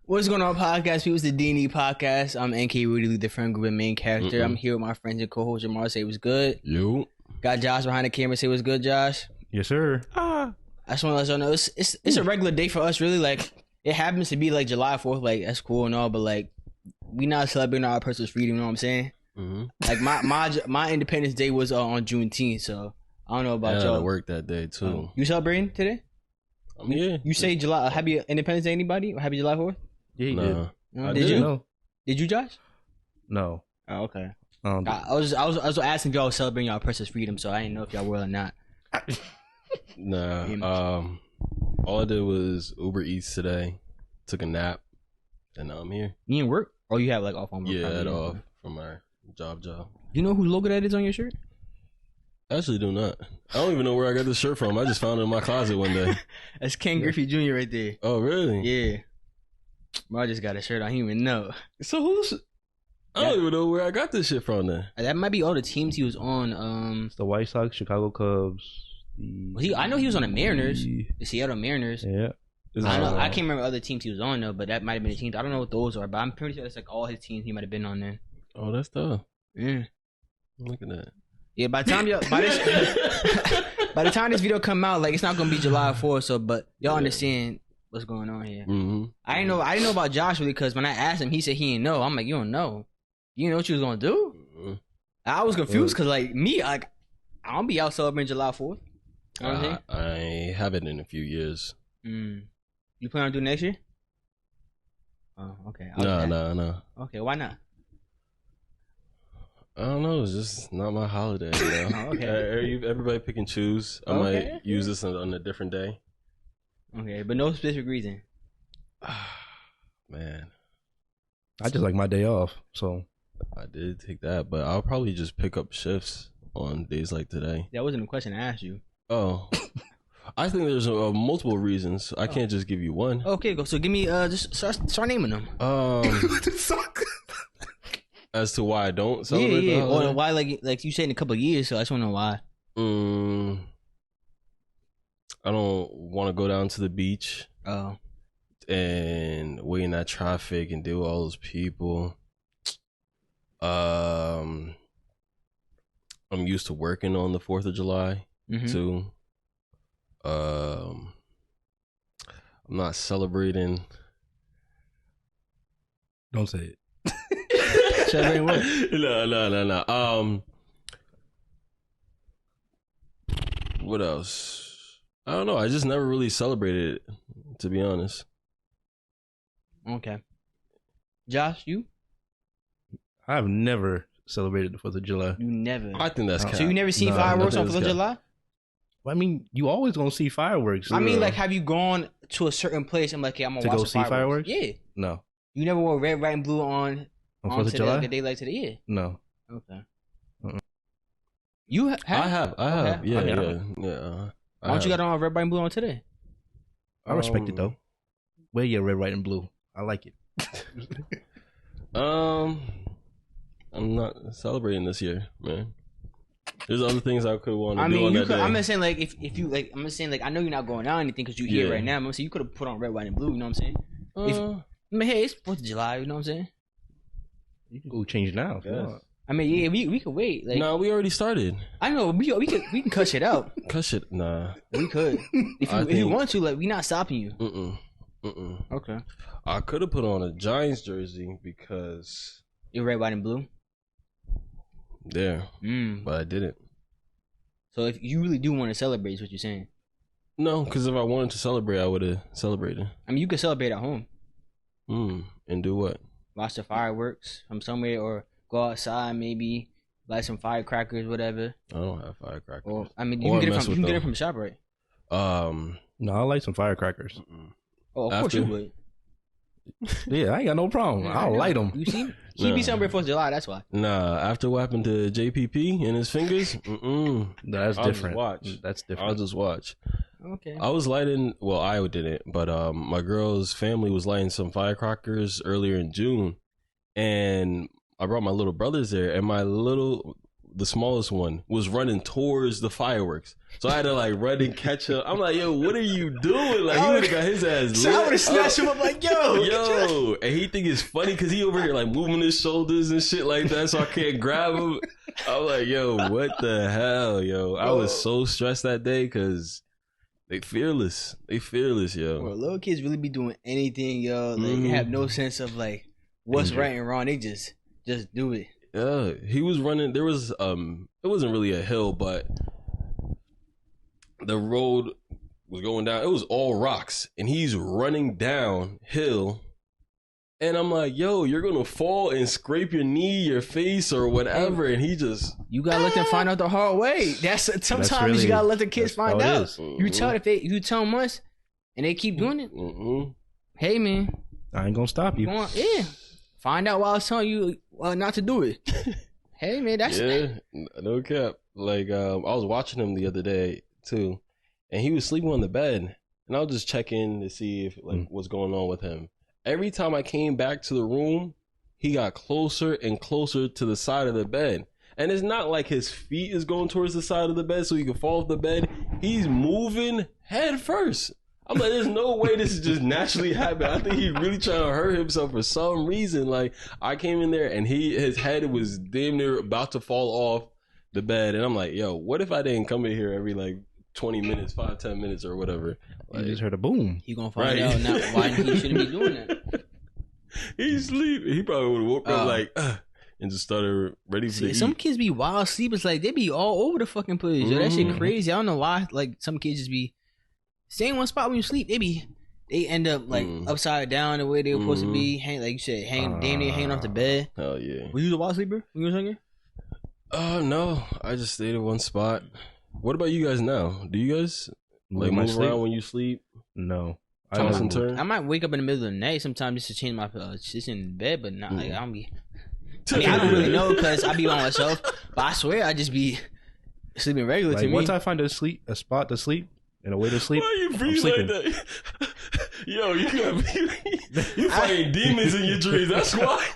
What's going on, podcast? It was the D&E podcast. I'm NK Rudy, the friend group and main character. I'm here with my friends and co-host Jamar. Say what's good. Yo. Got Josh behind the camera. Say what's good, Josh. Yes, sir. I just want to let y'all know it's a regular day for us. Really, like it happens to be like July 4th. Like that's cool and all, but like we not celebrating our personal freedom. You know what I'm saying? Mm-hmm. Like my Independence Day was on Juneteenth, so I don't know about y'all. I work that day too. You celebrating today? Yeah. You say July Happy Independence Day? Anybody? Or Happy July 4th? Yeah, he did. Did you? No. Did you, Josh? No. Oh, okay. I was asking if y'all was celebrating y'all person's freedom, so I didn't know if y'all were or not. Nah. All I did was Uber Eats today. Took a nap, and now I'm here. You didn't work? Or you have like off on work? Yeah, I had off from my job. You know whose logo that is on your shirt? I actually do not. I don't even know where I got this shirt from. I just found it in my closet one day. That's Ken Griffey Jr. right there. Oh, really? Yeah. Bro, I just got a shirt. I don't even know. So who's... I don't even know where I got this shit from then. That might be all the teams he was on. It's the White Sox, Chicago Cubs. I know he was on the Mariners. The Seattle Mariners. Yeah. I can't remember other teams he was on though, but that might have been the teams. I don't know what those are, but I'm pretty sure that's like all his teams he might have been on there. Oh, that's tough. Yeah. Look at that. Yeah, by the time this video come out, like it's not gonna be July 4th, so but y'all understand what's going on here. Mm-hmm. I didn't know about Josh really because when I asked him, he said he didn't know. I'm like, you don't know. You know what you was gonna do? Mm-hmm. I was confused because like me, like I don't be out celebrating July 4th. You know what I'm saying? I haven't in a few years. You plan on doing next year? Oh, okay. No. Okay, why not? I don't know. It's just not my holiday. You know? Okay. Everybody pick and choose. I might use this on a different day. Okay, but no specific reason. Man, I just like my day off, so I did take that, but I'll probably just pick up shifts on days like today. That wasn't a question I asked you. Oh, I think there's multiple reasons. I can't just give you one. Okay, go. So give me just start naming them. As to why I don't celebrate the holiday? Or why, like you said in a couple of years, so I just want to know why. I don't want to go down to the beach. Oh. And wait in that traffic and deal with all those people. I'm used to working on the 4th of July too. I'm not celebrating. Don't say it. Celebrating what? No. What else? I don't know. I just never really celebrated it, to be honest. Okay. Josh, you? I've never celebrated the 4th of July. You never? I think that's cap. So you never seen fireworks on 4th of July? Well, I mean, you always gonna see fireworks. I mean, like, have you gone to a certain place and like, I'm gonna watch see fireworks? Yeah. No. You never wore red, white, and blue on 4th of July? Like a day like today? Yeah. No. Okay. You have? I have. Okay. Yeah. Why don't you got on red, white, and blue on today? I respect it though. Wear your red, white, and blue. I like it. I'm not celebrating this year, man. There's other things I could want to do on that day. I'm just saying, like, if you like, I'm just saying, like, I know you're not going out or anything because you're here right now. I'm saying you could have put on red, white, and blue. You know what I'm saying? I mean, hey, it's 4th of July. You know what I'm saying? You can go change now. I mean, yeah, we could wait. Like, no, we already started. I know we can cut shit out. Cut shit? Nah. We could if you want to. Like, we not stopping you. Okay. I could have put on a Giants jersey because you're red, white, and blue. There, but I didn't. So if you really do want to celebrate, is what you're saying? No, because if I wanted to celebrate, I would have celebrated. I mean, you could celebrate at home. And do what? Watch the fireworks from somewhere, or go outside, maybe light some firecrackers, whatever. I don't have firecrackers. Or I mean, you can get it from the shop, right? No, I like some firecrackers. Oh, of course you would. Yeah, I ain't got no problem. I'll light them. You see, he be celebrating 4th of July. That's why. Nah, after what happened to JPP and his fingers, that's different. Watch. That's different. I'll just watch. Okay. I was lighting. Well, I didn't, but my girl's family was lighting some firecrackers earlier in June, and I brought my little brothers there, and the smallest one, was running towards the fireworks. So I had to like run and catch him. I'm like, yo, what are you doing? Like, he would have got his ass lit. So I would have snatched him up like, yo. And he think it's funny because he over here like moving his shoulders and shit like that, so I can't grab him. I'm like, yo, what the hell, yo? I was so stressed that day because they fearless. They fearless, yo. Bro, little kids really be doing anything, yo. Like, they have no sense of like what's right and wrong. They just do it. Yeah, he was running. There was it wasn't really a hill, but the road was going down. It was all rocks, and he's running down hill. And I'm like, yo, you're gonna fall and scrape your knee, your face, or whatever. And he just, you gotta let them find out the hard way. Sometimes really, you gotta let the kids find out. You tell you tell them once, and they keep doing it. Hey man, I ain't gonna stop you. Yeah, find out while I was telling you not to do it. Hey man, that's no cap. Like I was watching him the other day too, and he was sleeping on the bed, and I was just checking to see if what's going on with him. Every time I came back to the room, he got closer and closer to the side of the bed. And it's not like his feet is going towards the side of the bed so he can fall off the bed. He's moving head first. I'm like, there's no way this is just naturally happening. I think he's really trying to hurt himself for some reason. Like, I came in there and his head was damn near about to fall off the bed. And I'm like, yo, what if I didn't come in here every like 20 minutes, 5-10 minutes or whatever? Like, you just heard a boom. You gonna find out now why he shouldn't be doing that. He's sleeping. He probably would have woke up like, and just started ready for some kids be wild sleepers. Like, they be all over the fucking place. Yo, that shit crazy. I don't know why. Like, some kids just be staying in one spot when you sleep. They end up like upside down the way they were supposed to be. Like you said, damn near hanging off the bed. Hell yeah. Were you a wild sleeper when you were younger? No. I just stayed in one spot. What about you guys now? Do you guys like move around when you sleep? No. Toss and turn? I might wake up in the middle of the night sometimes just to change my position in bed, but not like I don't be. I mean, I don't really know because I be by myself, but I swear I just be sleeping regular like, to me. Once I find a spot to sleep and a way to sleep, why you breathe like that? Yo, you fighting demons in your dreams. That's why.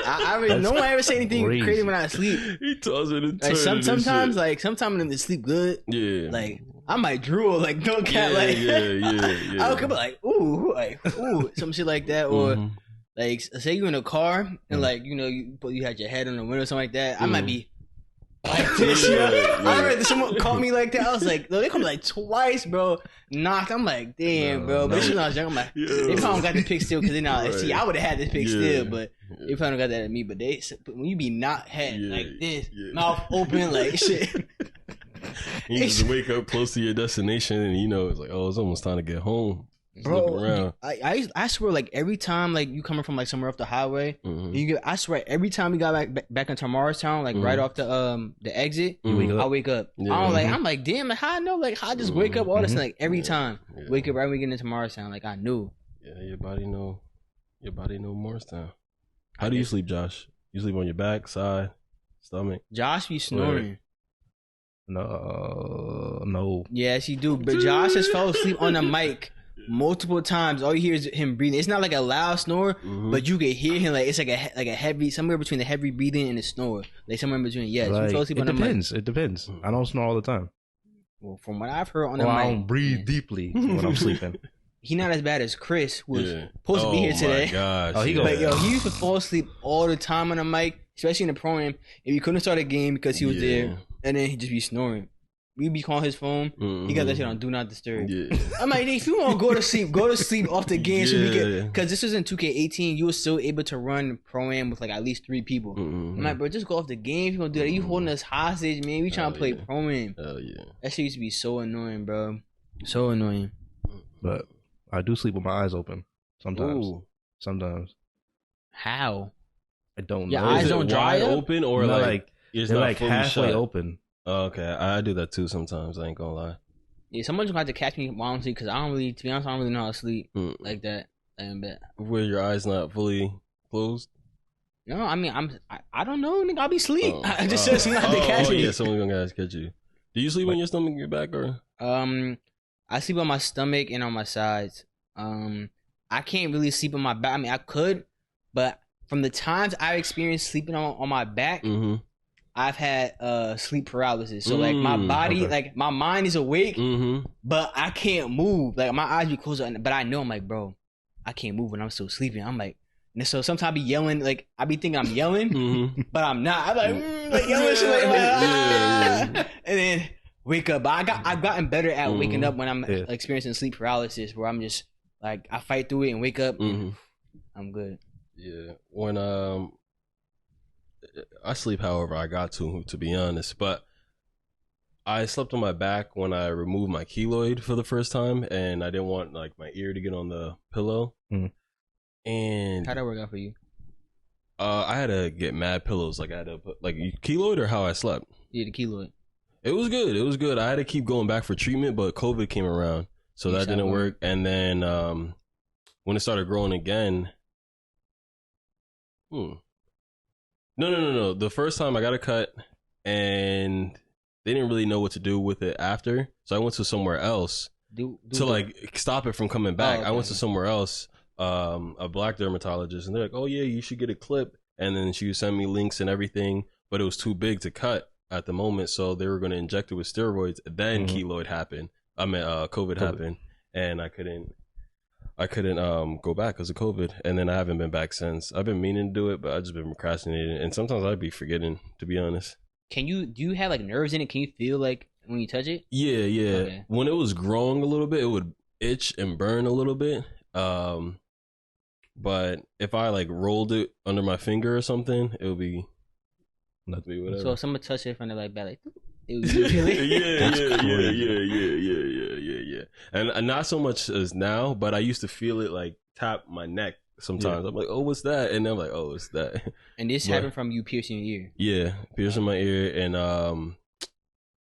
I mean, no one ever say anything crazy when I sleep. He tossing and like turning. sometimes when I sleep good, yeah, like I might drool, like don't cat, like yeah. I'll come like ooh, some shit like that, or like say you in a car and like you had your head on the window or something like that. I might be like this, I remember someone called me like that. I was like, no, they called me like twice, bro. Knocked. I'm like, damn, bro. But when I was young, I'm like, they probably got the pick still because they not like, see, I would have had this pick still, but they probably got that at me. But when you be knocked head like this, mouth open, like shit. You just wake up close to your destination and it's like, oh, it's almost time to get home. Just bro, around. I swear, like every time, like you coming from like somewhere off the highway, I swear every time we got back into Morristown, like right off the exit, I wake up. I'm like, damn, like how I know, like how I just wake up all this, like every time wake up right when we get into Morristown, like I knew. Yeah, your body know Morristown. How do you sleep, Josh? You sleep on your back, side, stomach? Josh be snoring. No. Yes, he do. But Josh has fell asleep on the mic multiple times. All you hear is him breathing. It's not like a loud snore, but you can hear him like it's like a heavy, somewhere between the heavy breathing and the snore. Like somewhere in between. Yes, like, you fell asleep on the mic. It depends. I don't snore all the time. Well, from what I've heard on the mic, I don't breathe deeply when I'm sleeping. He not as bad as Chris, who was supposed to be here today. Gosh, he used to fall asleep all the time on the mic, especially in the pro-am. If he couldn't start a game because he was there, and then he'd just be snoring. We be calling his phone. He got that shit on Do Not Disturb. Yeah. I'm like, if you want to go to sleep off the game. Because this was in 2K18. You were still able to run pro-am with like at least 3 people. I'm like, bro, just go off the game if you gonna do that. You holding us hostage, man. We trying to play pro-am. Hell yeah. That shit used to be so annoying, bro. So annoying. But I do sleep with my eyes open sometimes. Ooh. Sometimes. How? I don't Your know. eyes Is it don't dry wide up? open or like it's they're not like fully halfway shut? open. Oh, okay, I do that too sometimes. I ain't gonna lie. Yeah, someone's gonna have to catch me while I'm sleep because to be honest, I don't really know how to sleep like that. Where your eyes not fully closed? No, I mean I don't know, nigga. I'll be asleep. I just said someone have to catch me. Yeah, someone's gonna catch you. Do you sleep on your stomach and your back or? I sleep on my stomach and on my sides. I can't really sleep on my back. I mean, I could, but from the times I've experienced sleeping on my back, I've had sleep paralysis. So like my body, like my mind is awake, but I can't move. Like my eyes be closed, but I know I'm like, bro, I can't move when I'm still sleeping. I'm like, and so sometimes I be yelling, like I be thinking I'm yelling, but I'm not. I'm like yelling shit like, and then wake up. But I've gotten better at waking up when I'm experiencing sleep paralysis, where I'm just like I fight through it and wake up, and I'm good. Yeah, when I sleep however I got to be honest, but I slept on my back when I removed my keloid for the first time, and I didn't want like my ear to get on the pillow. And how'd that work out for you? I had to get mad pillows. Like I had to put like keloid or how I slept. Yeah, the keloid. It was good. It was good. I had to keep going back for treatment, but COVID came around, so that didn't work. And then when it started growing again, No. The first time I got a cut, and they didn't really know what to do with it after, so I went to somewhere else to like stop it from coming back. I went to somewhere else, a black dermatologist, and they're like, "Oh yeah, you should get a clip." And then she would send me links and everything, but it was too big to cut at the moment, so they were going to inject it with steroids. Then keloid happened. COVID happened, and I couldn't go back because of COVID, and then I haven't been back since. I've been meaning to do it, but I've just been procrastinating, and sometimes I'd be forgetting, to be honest. Do you have like nerves in it? Can you feel like when you touch it? Yeah. Okay. When it was growing a little bit, it would itch and burn a little bit. But if I like rolled it under my finger or something, it would be whatever. So if someone touched it from the like back, like it would yeah. And not so much as now, but I used to feel it like tap my neck sometimes. I'm like, oh, what's that? And I'm like, oh, it's that. And this happened from you piercing your ear? Yeah, piercing my ear. And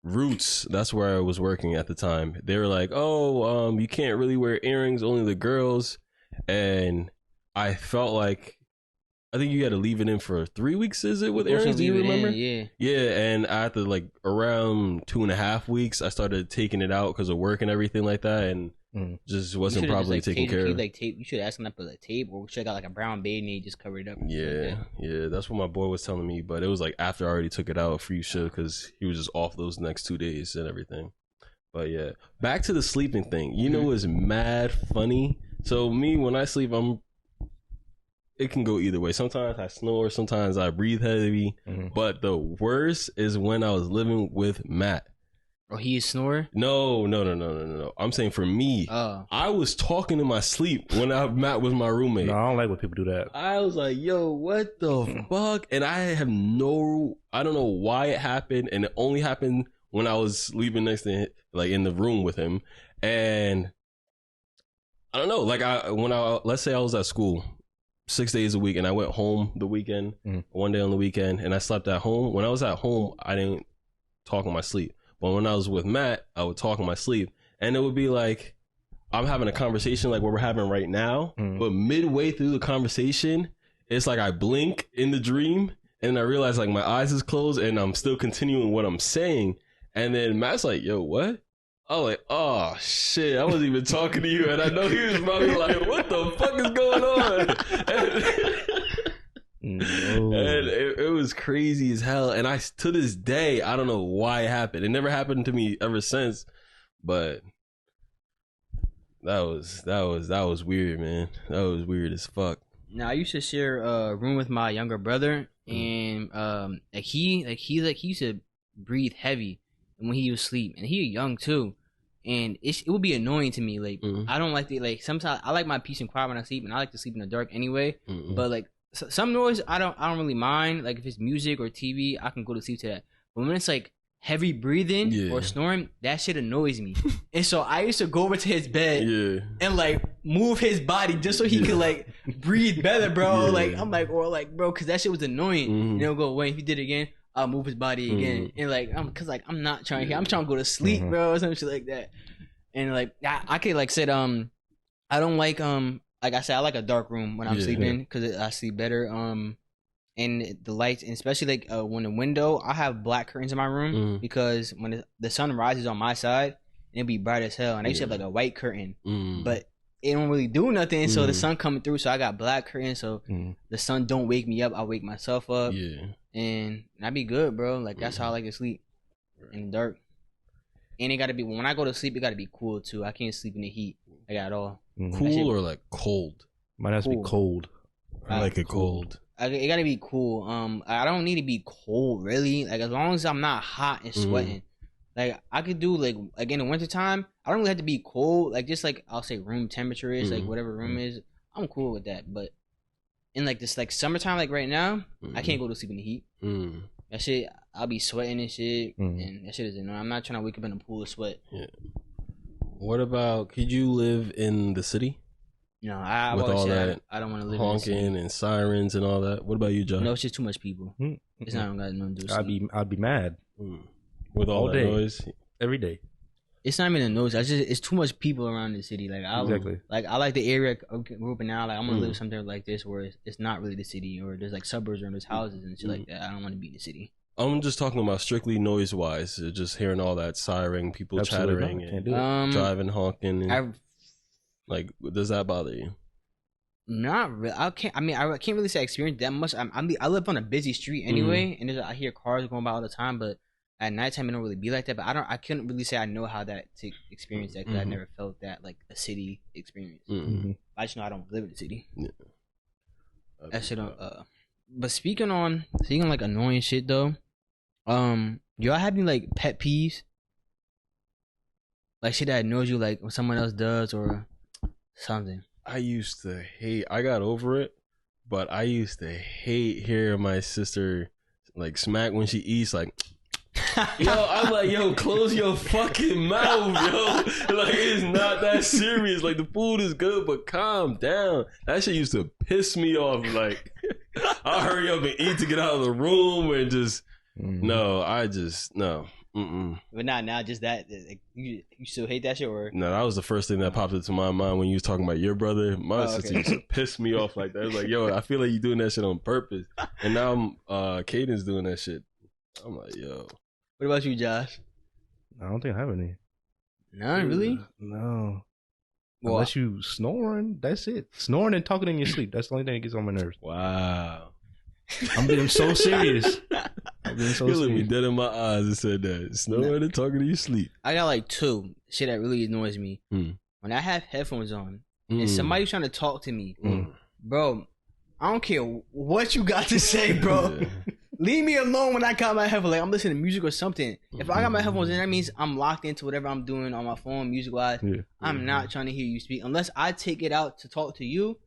Roots, that's where I was working at the time. They were like, oh, you can't really wear earrings, only the girls. And I felt like, I think you had to leave it in for 3 weeks, is it, with earrings? Do you remember? Yeah. Yeah, and after like around 2.5 weeks, I started taking it out because of work and everything like that, and just wasn't properly taken care of. You should ask them to put like tape, or should have got like a brown band-aid and just cover it up. Yeah, that's what my boy was telling me, but it was like after I already took it out for you should, because he was just off those next 2 days and everything. But yeah, back to the sleeping thing. You know what's mad funny? So me, when I sleep, it can go either way. Sometimes I snore, sometimes I breathe heavy. But the worst is when I was living with Matt. Oh, he is snorer? No. I'm saying for me, I was talking in my sleep when Matt was my roommate. No, I don't like when people do that. I was like, yo, what the fuck? And I don't know why it happened. And it only happened when I was sleeping next to him, like in the room with him. And I don't know, like let's say I was at school 6 days a week, and I went home the weekend, one day on the weekend, and I slept at home. When I was at home, I didn't talk in my sleep. But when I was with Matt, I would talk in my sleep. And it would be like, I'm having a conversation like what we're having right now, but midway through the conversation, it's like I blink in the dream, and I realize like my eyes is closed, and I'm still continuing what I'm saying. And then Matt's like, yo, what? I was like, oh shit, I wasn't even talking to you, and I know he was probably like, what the fuck is going on? And it was crazy as hell. And to this day, I don't know why it happened. It never happened to me ever since, but that was weird, man. That was weird as fuck. Now I used to share a room with my younger brother, and he used to breathe heavy when he was asleep, and he was young too. And it would be annoying to me. Like I don't like the sometimes I like my peace and quiet when I sleep, and I like to sleep in the dark anyway. But like some noise, I don't really mind. Like if it's music or TV, I can go to sleep to that. But when it's like heavy breathing or snoring, that shit annoys me. And so I used to go over to his bed and like move his body just so he could like breathe better, bro. Like I'm like, or like, bro, because that shit was annoying. And it'll go away. If he did it again, I'll move his body again. And like, I'm not trying to hear. I'm trying to go to sleep, bro, or some shit like that. And like, I could like said, I don't like I said, I like a dark room when I'm sleeping because I sleep better. And the lights, and especially like when the window, I have black curtains in my room because when the sun rises on my side, it'll be bright as hell. And I used to have like a white curtain, but it don't really do nothing. So the sun coming through, so I got black curtains, so the sun don't wake me up. I wake myself up. Yeah. And I be good, bro. Like that's how I like to sleep in the dark. And it gotta be when I go to sleep, it gotta be cool too. I can't sleep in the heat. I got it all. Cool or like cold? Mine has to be cold. I like it cold. It gotta be cool. I don't need to be cold really. Like as long as I'm not hot and sweating. Like I could do like in the wintertime, I don't really have to be cold. Like just like I'll say room temperature is like whatever room is. I'm cool with that. But in like this like summertime, like right now, I can't go to sleep in the heat. That shit, I'll be sweating and shit, and that shit is annoying. I'm not trying to wake up in a pool of sweat. Yeah. What about? Could you live in the city? No, I with all that I don't want to live honking in the city. And sirens and all that. What about you, John? No, it's just too much people. It's not got nothing to do with I'd be mad with all that noise every day. It's not even a noise. It's too much people around the city. Like I like the area I grew up in now. Like I'm gonna live something like this where it's not really the city, or there's like suburbs or there's houses and shit like that. I don't want to be in the city. I'm just talking about strictly noise wise. Just hearing all that siren, people chattering, and driving, honking. And, like, does that bother you? Not really. I can't really say I experienced that much. I live on a busy street anyway, and I hear cars going by all the time, but. At nighttime, it don't really be like that, but I couldn't really say I know how that to experience that because I never felt that like a city experience. I just know I don't live in the city. Yeah. That shit. But speaking like annoying shit though, y'all have any like pet peeves? Like shit that annoys you, like when someone else does or something. I used to hate. I got over it, but I used to hate hearing my sister like smack when she eats like. Yo, I'm like, yo, close your fucking mouth, yo. Like, it's not that serious. Like, the food is good, but calm down. That shit used to piss me off. Like, I hurry up and eat to get out of the room and just, no. But not now, just that. Like, you still hate that shit, or? No, that was the first thing that popped into my mind when you was talking about your brother. My sister used to piss me off like that. It was like, yo, I feel like you doing that shit on purpose. And now Caden's doing that shit. I'm like, yo. What about you, Josh? I don't think I have any. None, really? No. Well, unless you snoring, that's it. Snoring and talking in your sleep. That's the only thing that gets on my nerves. Wow. I'm being so serious. You looked me dead in my eyes and said that. Snoring and talking in your sleep. I got like two. Shit that really annoys me. When I have headphones on and somebody's trying to talk to me, bro, I don't care what you got to say, bro. Leave me alone when I got my headphones. Like I'm listening to music or something. If I got my headphones in, that means I'm locked into whatever I'm doing on my phone, music wise. I'm not trying to hear you speak unless I take it out to talk to you.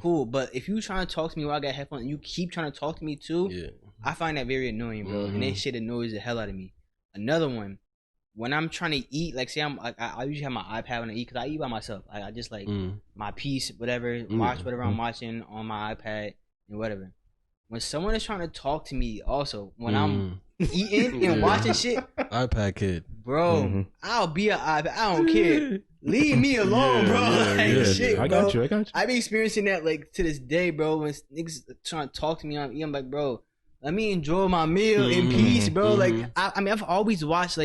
Cool, but if you trying to talk to me while I got headphones and you keep trying to talk to me too, I find that very annoying, bro. And that shit annoys the hell out of me. Another one, when I'm trying to eat, like say I usually have my iPad when I eat because I eat by myself. I just like my piece, whatever, watch whatever I'm watching on my iPad and whatever. When someone is trying to talk to me, also when I'm eating and watching shit, iPad kid, bro, I'll be an iPad. I don't care. Leave me alone, bro. Shit, I got you. I be experiencing that like to this day, bro. When niggas trying to talk to me, I'm like, bro, let me enjoy my meal in peace, bro. Like, I mean, I've always watched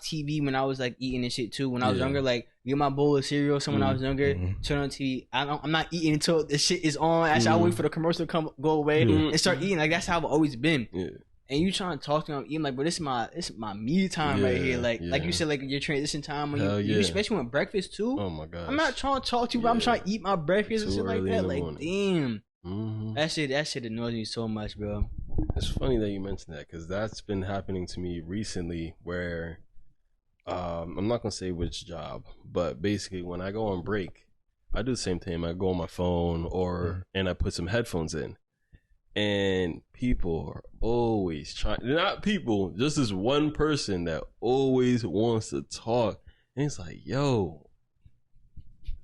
TV when I was like eating and shit too. When I was younger, like get my bowl of cereal. So when I was younger, turn on TV. I'm not eating until the shit is on. Actually, I wait for the commercial to go away and start eating. Like that's how I've always been. And you trying to talk to me, I'm eating like, bro, this is my me time right here. Like you said, like your transition time when you especially when breakfast too. Oh my god, I'm not trying to talk to you, but I'm trying to eat my breakfast and shit like that. Like damn, that shit annoys me so much, bro. It's funny that you mentioned that because that's been happening to me recently where I'm not gonna say which job, but basically when I go on break, I do the same thing. I go on my phone and I put some headphones in, and people are always trying. Not people, just this one person that always wants to talk, and it's like, yo,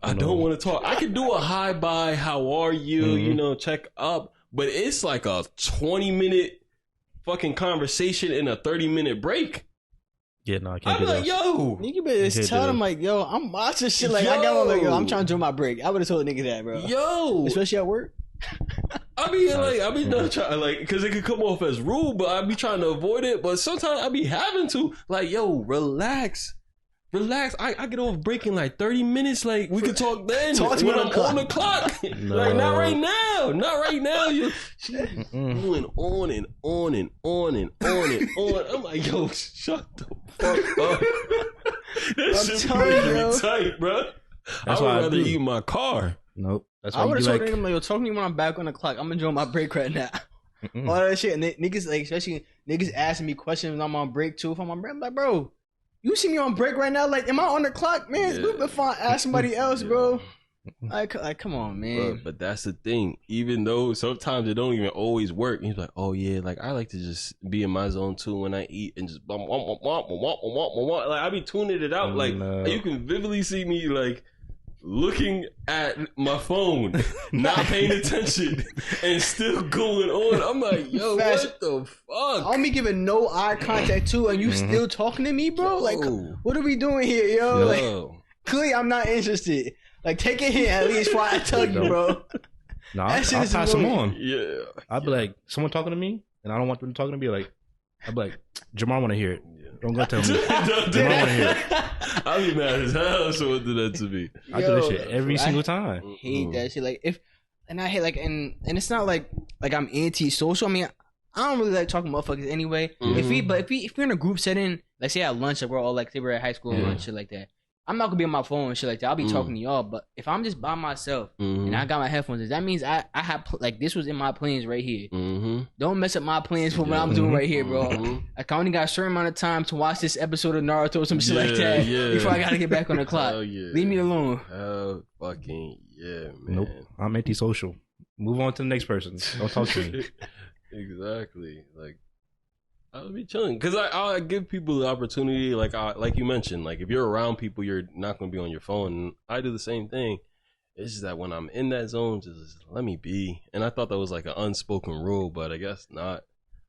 I don't want to talk. I can do a hi bye, how are you? You know, check up. But it's like a 20-minute fucking conversation in a 30-minute break. Yeah, no, I can't do that. I'm like, yo. Nigga better just tell them like, yo, I'm watching shit. Like, I got one like, yo, I'm trying to do my break. I would have told a nigga that, bro. Yo. Especially at work. I be not trying, like, because it could come off as rude, but I be trying to avoid it. But sometimes I be having to, like, yo, relax. Relax. I get off break in like 30 minutes. Like, we could talk then. Talk to me when I'm on the clock. No. Like, not right now. Not right now. She's going on and on and on and on and on. I'm like, yo, shut the fuck up. That shit pretty tight, bro. I would rather eat in my car. Nope. That's why I would have like, told him, like, yo, talk to me when I'm back on the clock. I'm enjoying my break right now. All that shit. And niggas, like, especially niggas asking me questions when I'm on break too. If I'm on break, I'm like, bro, you see me on break right now? Like, am I on the clock, man? Yeah. We've been fine. Ask somebody else, bro. Like, come on, man. But that's the thing. Even though sometimes it don't even always work. He's like, oh yeah, like I like to just be in my zone too when I eat and just like I be tuning it out. Like you can vividly see me like looking at my phone, not paying attention, and still going on. I'm like, yo, what the fuck? I'm me giving no eye contact too, and you still talking to me, bro? Like, what are we doing here, yo? Like, clearly, I'm not interested. Like, take it here at least before I tell you, bro. No, I'll pass them on. Yeah. I'll be like, someone talking to me, and I don't want them talking to me. Like, I'll be like, Jamar want to hear it. Don't go tell me. Jamar want to hear it. I'll be mad as hell someone do that to me. I do that shit every single time. I hate that shit. Like, and I hate, like, and it's not like I'm anti-social. I mean, I don't really like talking to motherfuckers anyway. If we're in a group setting, like, say at lunch, like, we're all, like, say we're at high school lunch, shit like that. I'm not gonna be on my phone and shit like that. I'll be talking to y'all, but if I'm just by myself and I got my headphones, that means I have like this was in my plans right here. Don't mess up my plans for what I'm doing right here, bro. Like I only got a certain amount of time to watch this episode of Naruto or some shit like that before I gotta get back on the clock. Leave me alone. Hell fucking yeah, man. Nope, I'm antisocial. Move on to the next person. Don't talk to me. Exactly. Like I'll be chilling because I give people the opportunity, like you mentioned, like if you're around people, you're not going to be on your phone. And I do the same thing. It's just that when I'm in that zone, just let me be. And I thought that was like an unspoken rule, but I guess not.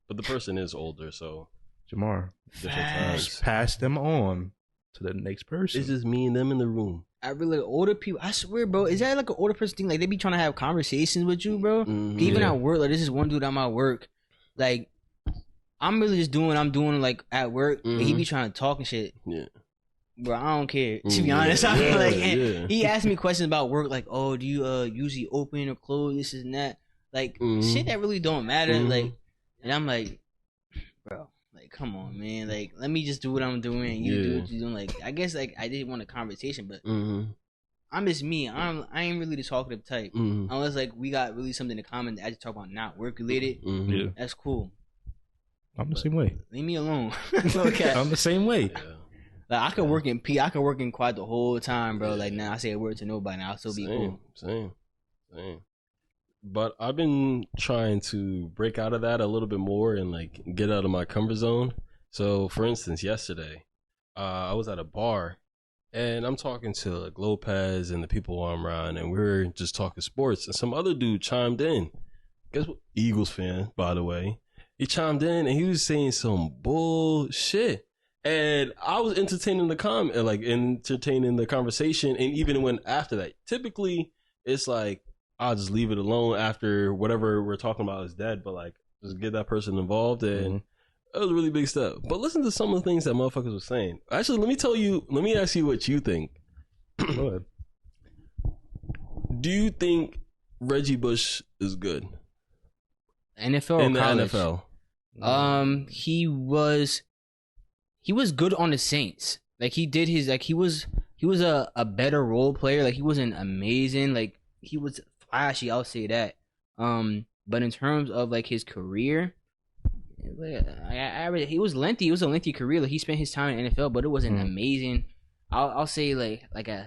But the person is older, so Jamar, just pass them on to the next person. It's just me and them in the room. I really older people. I swear, bro. Is that like an older person thing? Like they be trying to have conversations with you, bro. Even at work, like this is one dude at my work, like. I'm really just doing what I'm doing like at work, and he be trying to talk and shit. Yeah, bro, I don't care. To be honest, I feel like he asked me questions about work, like, "Oh, do you usually open or close this and that?" Like shit that really don't matter. Like, and I'm like, bro, like, come on, man. Like, let me just do what I'm doing. And you do what you're doing. Like, I guess like I did want a conversation, but I'm just me. I ain't really the talkative type. Unless like we got really something in common that I just talk about not work related. That's cool. I'm the same way. Leave me alone. Okay. I'm the same way. Like I could work in I could work in quad the whole time, bro. Like now I say a word to nobody, and I'll still be cool. Same. But I've been trying to break out of that a little bit more and like get out of my comfort zone. So, for instance, yesterday, I was at a bar, and I'm talking to like Lopez and the people I'm around, and we were just talking sports, and some other dude chimed in. Guess what? Eagles fan, by the way. He chimed in and he was saying some bullshit, and I was entertaining the conversation, and even when after that, typically it's like I'll just leave it alone after whatever we're talking about is dead, but like just get that person involved, and it was a really big step. But listen to some of the things that motherfuckers were saying. Actually, let me ask you what you think. Go ahead. Do you think Reggie Bush is good? NFL or in the college? NFL? He was good on the Saints. Like he did his he was a better role player. Like he wasn't amazing. Like he was flashy. I'll say that. But in terms of like his career, he was lengthy. It was a lengthy career. Like he spent his time in the NFL, but it wasn't amazing. I'll say like an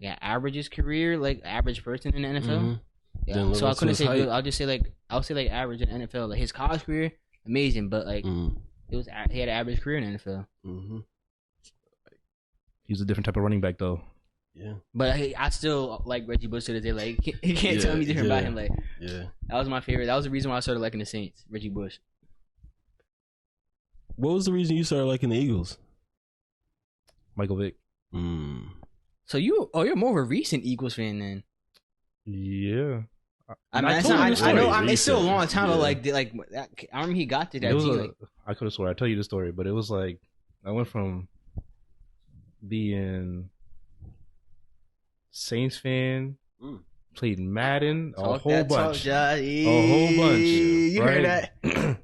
average career, like average person in the NFL. Yeah. So I couldn't say good. I'll say like average in the NFL. Like his college career, amazing, but like he had an average career in the NFL. He's a different type of running back though. Yeah. But I still like Reggie Bush to this day. Like he can't tell me different about him. Like that was my favorite. That was the reason why I started liking the Saints. Reggie Bush. What was the reason you started liking the Eagles? Michael Vick. So you're more of a recent Eagles fan then. Yeah. I mean, I know it's still a long time, but like I remember he got to that team. I could have sworn I tell you the story, but it was like I went from being Saints fan, played Madden, a whole bunch. You right? heard that?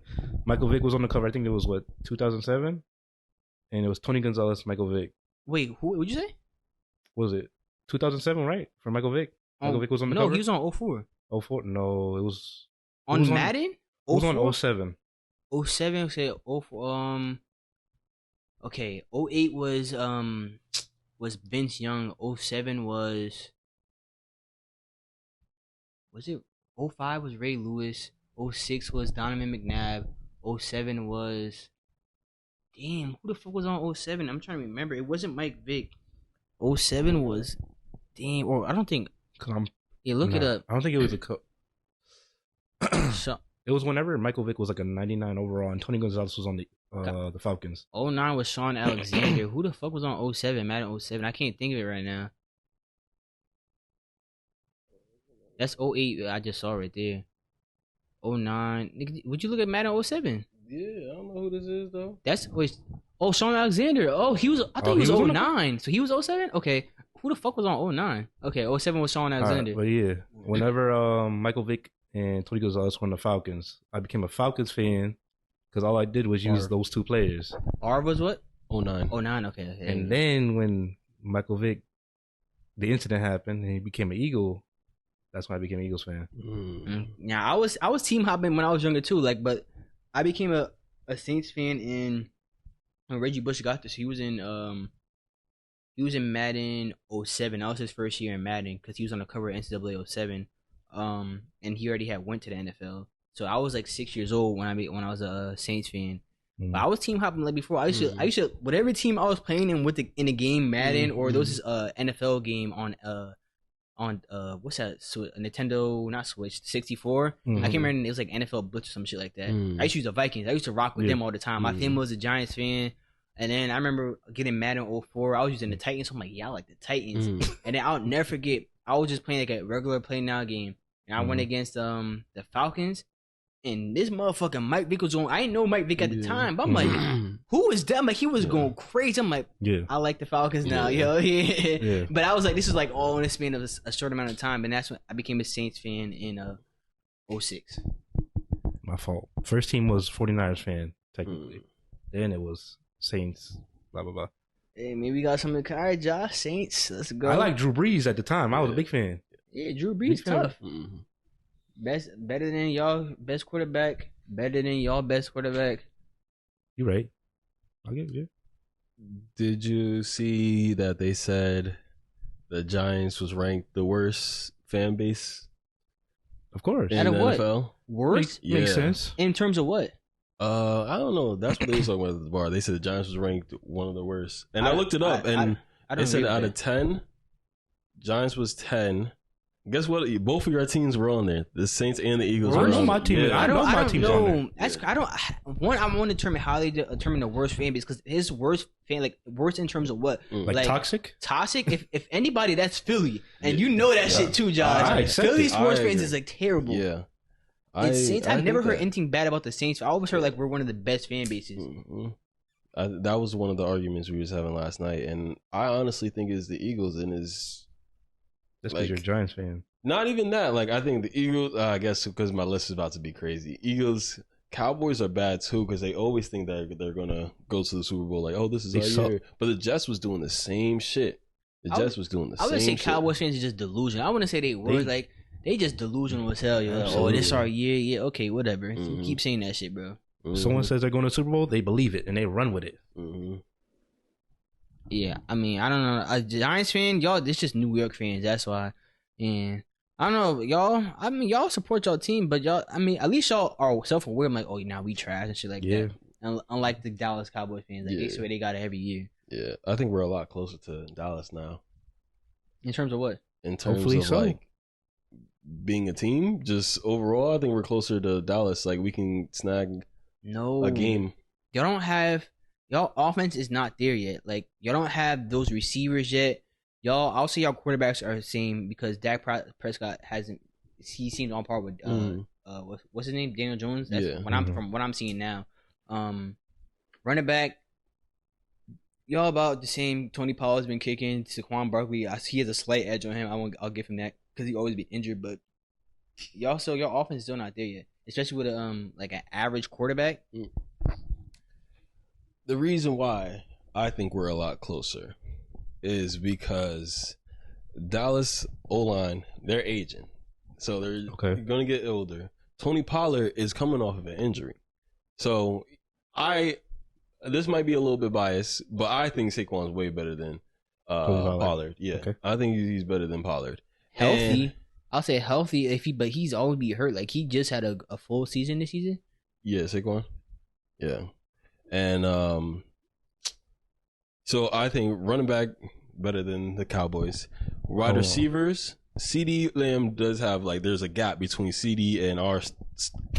Michael Vick was on the cover. I think it was 2007, and it was Tony Gonzalez, Michael Vick. Wait, who? What'd you say? What was it 2007? Right, for Michael Vick. Michael Vick was on the cover. No, he was on 04. 04? No, it was on Madden. It was on 07. 07. Say 04. Okay. 08 was Vince Young. 07 was it? 05 was Ray Lewis. 06 was Donovan McNabb. 07 was, damn, who the fuck was on 07? I'm trying to remember. It wasn't Mike Vick. 07 was, damn, or I don't think. Look it up. I don't think it was So, it was whenever Michael Vick was like a 99 overall, and Tony Gonzalez was on the Falcons. 09 was Sean Alexander. Who the fuck was on 07? Madden 07. I can't think of it right now. That's 08. I just saw right there. 09. Would you look at Madden 07? Yeah, I don't know who this is though. That's Sean Alexander. Oh, he was. I thought he was 09. So he was 07. Okay, who the fuck was on 09? Okay, 07 was Sean Alexander. But yeah, whenever Michael Vick and Tony Gonzalez were on the Falcons, I became a Falcons fan because all I did was use those two players. R was what? 09. 09. Okay. And then when Michael Vick, the incident happened, and he became an Eagle. That's why I became an Eagles fan. Yeah, I was team hopping when I was younger too. But I became a Saints fan when Reggie Bush got this. He was in Madden 07. That was his first year in Madden because he was on the cover of NCAA 07. And he already went to the NFL. So I was like 6 years old when I was a Saints fan. But I was team hopping like before. I used to whatever team I was playing in in the game Madden or there was this NFL game on what's that? Nintendo, not Switch, 64. I can't remember. It was like NFL Blitz or some shit like that. I used to use the Vikings. I used to rock with them all the time. My family was a Giants fan. And then I remember getting Madden 04. I was using the Titans. So I'm like, yeah, I like the Titans. And then I'll never forget, I was just playing like a regular play now game. And I went against the Falcons. And this motherfucking Mike Vick was on. I didn't know Mike Vick at the time, but I'm like, who is that? I'm like, he was going crazy. I'm like, I like the Falcons now, yo. Yeah. But I was like, this is like all in the span of a short amount of time. And that's when I became a Saints fan in 06. My fault. First team was 49ers fan, technically. Then it was Saints, blah, blah, blah. Hey, maybe we got something. All right, Josh, Saints. Let's go. I like Drew Brees at the time. I was a big fan. Yeah, Drew Brees, tough. Better than y'all best quarterback. Better than y'all best quarterback. You right. I'll give you. Did you see that they said the Giants was ranked the worst fan base? Of course. In the NFL? Worst? Makes sense. In terms of what? I don't know. That's what they was talking about at the bar. They said the Giants was ranked one of the worst. And I looked it up and they said out of 10, Giants was 10. Guess what? Both of your teams were on there. The Saints and the Eagles were on there. My team. I know my team's on there. I want to determine the worst fan base because his worst fan, like worst in terms of what? Like toxic? Toxic. If anybody, that's Philly, and you know that shit too, Josh. Philly sports fans is like terrible. Yeah. Saints, I've never heard anything bad about the Saints. I always heard like we're one of the best fan bases. That was one of the arguments we was having last night, and I honestly think it's the Eagles and is. That's because you're a Giants fan. Not even that. Like I think the Eagles. I guess because my list is about to be crazy. Eagles, Cowboys are bad too because they always think that they're gonna go to the Super Bowl. Like, oh, this is our year. But the Jets was doing the same shit. I would say Cowboys fans are just delusional. I wouldn't say they were like they just delusional as hell. Yo. Oh, this our year. Yeah, okay, whatever. Keep saying that shit, bro. Someone says they're going to the Super Bowl, they believe it and they run with it. Yeah, I mean, I don't know. A Giants fan, y'all, this just New York fans. That's why. And I don't know, y'all. I mean, y'all support y'all team, but y'all, I mean, at least y'all are self-aware. I'm like, oh, now we trash and shit like that. And unlike the Dallas Cowboys fans, like they swear they got it every year. Yeah, I think we're a lot closer to Dallas now. In terms of what? In terms of like being a team, just overall, I think we're closer to Dallas. Like we can snag a game. Y'all don't have. Y'all offense is not there yet. Like y'all don't have those receivers yet. I'll say y'all quarterbacks are the same because Dak Prescott hasn't. He seems on par with what's his name, Daniel Jones. That's from what I'm seeing now. Running back, y'all about the same. Tony Pollard's been kicking. Saquon Barkley, he has a slight edge on him. I'll give him that because he always be injured. But y'all, so your offense is still not there yet, especially with like an average quarterback. The reason why I think we're a lot closer is because Dallas O-line, they're aging, so they're going to get older. Tony Pollard is coming off of an injury, so this might be a little bit biased, but I think Saquon's way better than Pollard. Yeah, I think he's better than Pollard. Healthy, I'll say healthy but he's always be hurt. Like he just had a full season this season. Yeah, Saquon. Yeah, and so I think running back better than the Cowboys. Wide receivers, CD Lamb does have there's a gap between CD and our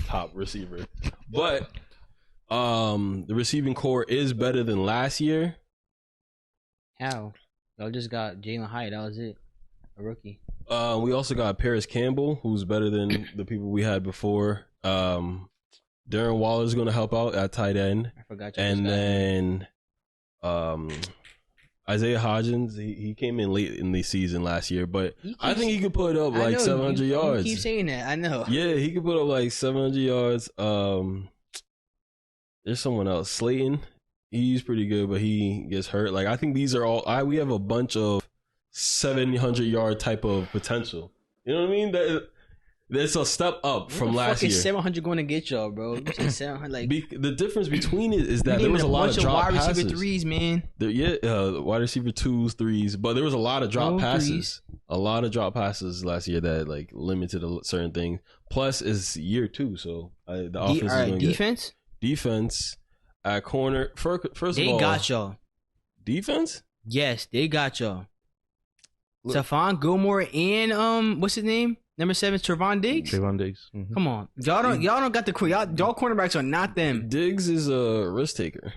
top receiver, but the receiving core is better than last year. How? Y'all just got Jalen Hyatt. That was it. A rookie. We also got Paris Campbell, who's better than the people we had before. Darren Waller's going to help out at tight end. I forgot. And then Isaiah Hodgins, he came in late in the season last year, but I think he could put up 700 yards. You keep saying that. I know. Yeah, he could put up 700 yards. There's someone else, Slayton. He's pretty good, but he gets hurt. I think these are all. We have a bunch of 700-yard type of potential. You know what I mean? That's a step up from last year. 700 going to get y'all, bro. 700, the difference between it is that there was a lot of drop passes. Wide receiver threes, man. Wide receiver 2s, 3s, but there was a lot of drop passes. Threes. A lot of drop passes last year that limited certain things. Plus, it's year 2, so the offense is going to defense at corner. First of all, they got y'all. Defense? Yes, they got y'all. Stephon Gilmore and what's his name? Number 7, Trevon Diggs. Mm-hmm. Come on, y'all don't got the y'all cornerbacks are not them. Diggs is a risk taker.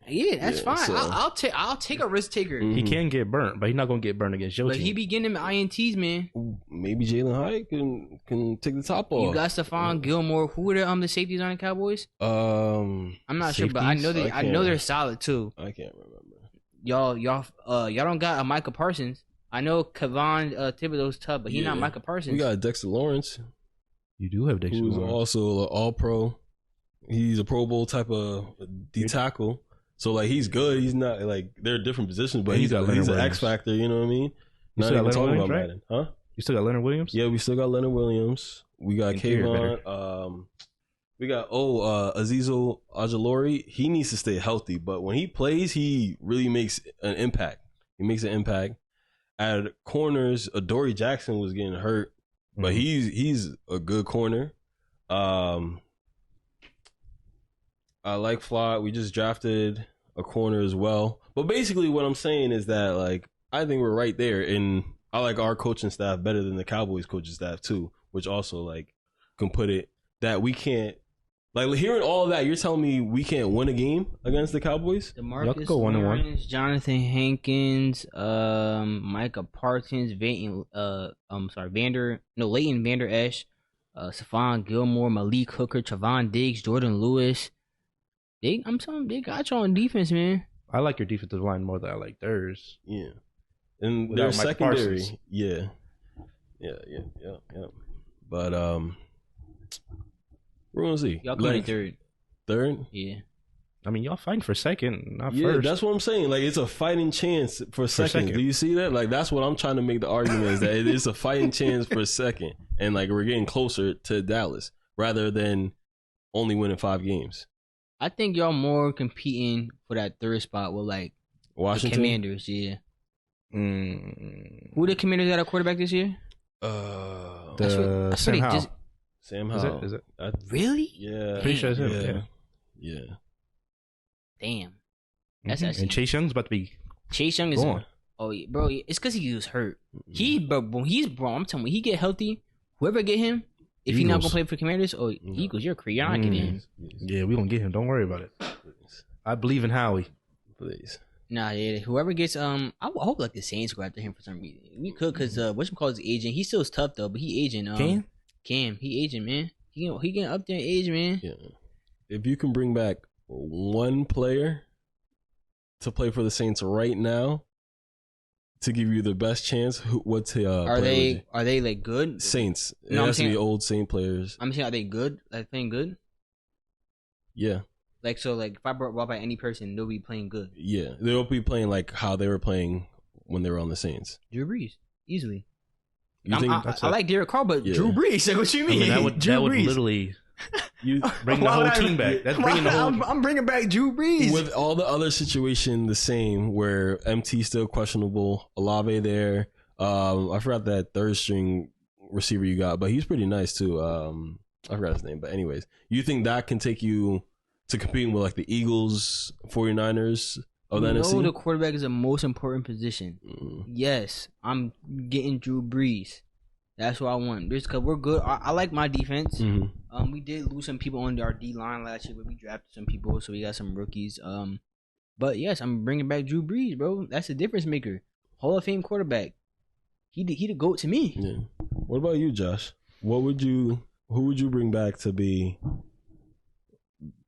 Yeah, that's fine. So. I'll take a risk taker. Mm-hmm. He can get burnt, but he's not gonna get burnt against your team. But he be getting them INTs, man. Maybe Jalen Hyatt can take the top off. You got Stephon Gilmore. Who are the safeties on the Cowboys? I'm not sure, but I know they're solid too. I can't remember. Y'all don't got a Micah Parsons. I know Kevon Thibodeau's tough, but he's not Micah Parsons. We got Dexter Lawrence. You do have Dexter Lawrence. Who's also an all-pro. He's a Pro Bowl type of D-tackle. So, he's good. He's not, they're different positions, but he's an X factor, you know what I mean? Not even talking about Madden. Huh? You still got Leonard Williams? Yeah, we still got Leonard Williams. We got Kayvon. We got, Azeezul Ojulari. He needs to stay healthy, but when he plays, he really makes an impact. At corners, Adoree Jackson was getting hurt, but he's a good corner. I like Flott. We just drafted a corner as well. But basically what I'm saying is that I think we're right there, and I like our coaching staff better than the Cowboys coaching staff too, which also can put it that we can't hearing all of that, you're telling me we can't win a game against the Cowboys? DeMarcus Lawrence, Jonathan Hankins, Micah Parsons, Leighton Vander Esch, Stephon Gilmore, Malik Hooker, Trevon Diggs, Jordan Lewis. I'm telling they got you on defense, man. I like your defensive line more than I like theirs. Yeah, and their secondary, yeah. But we're gonna see. Y'all coming third. Third? Yeah. I mean, y'all fighting for second, not first. Yeah, that's what I'm saying. It's a fighting chance for second. Do you see that? That's what I'm trying to make the argument is that it is a fighting chance for second, and we're getting closer to Dallas rather than only winning 5 games. I think y'all more competing for that third spot with Washington the Commanders. Yeah. Who the Commanders got a quarterback this year? Sam Howell. Sam Howell. Is it? Really? Yeah. Pretty sure it's him. Yeah. Damn. That's and Chase Young's about to be. Chase Young is on. Oh, yeah, bro. It's because he was hurt. I'm telling you, when he get healthy, whoever get him, if he's not gonna play for Commanders, Eagles, you're crazy. You're not getting him. Yeah, we gonna get him. Don't worry about it. I believe in Howie. Please. Nah, yeah. Whoever gets, I hope the Saints go after him for some reason. We could, cause whatchamacallit is aging. He still is tough though, but he aging. Cam, he aging, man. He getting up there in age, man. Yeah. If you can bring back one player to play for the Saints right now to give you the best chance, what are they like good? Saints. No, it has to be old Saint players. I'm saying, are they good? Like playing good? Yeah. Like so, like if I brought by any person, they'll be playing good. Yeah, they'll be playing like how they were playing when they were on the Saints. Drew Brees, easily. I like Derek Carr, but Drew Brees. Like, what you mean? That would literally bring the whole team back. That's bringing the whole. I'm bringing back Drew Brees with all the other situation the same. Where MT still questionable, Olave there. I forgot that third string receiver you got, but he's pretty nice too. I forgot his name, but anyways, you think that can take you to competing with like the Eagles, 49ers of the NFC? The quarterback is the most important position. Yes, I'm getting Drew Brees. That's what I want. Just because we're good. I like my defense. We did lose some people on our D line last year, but we drafted some people, so we got some rookies. But yes, I'm bringing back Drew Brees, bro. That's the difference maker. Hall of Fame quarterback. He the GOAT to me. Yeah. What about you, Josh? Who would you bring back to be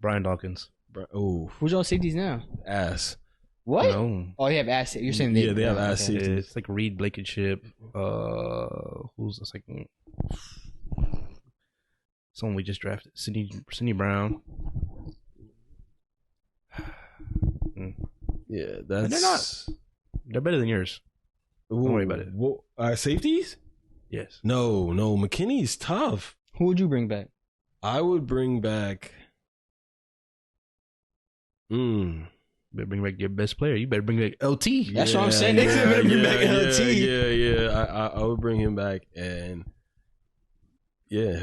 Brian Dawkins? Who's y'all safeties now? Ass. What? No. Oh, they have ass. You're saying they have ass Yeah, safeties. it's like Reed Blankenship. Who's the second? Someone we just drafted. Sidney Brown. Yeah, But they're not. They're better than yours. Don't worry about it. Safeties? Yes. No. McKinney's tough. Who would you bring back? I would bring back. You better bring back your best player. You better bring back LT. That's what I'm saying. They better bring back LT. Yeah. I would bring him back and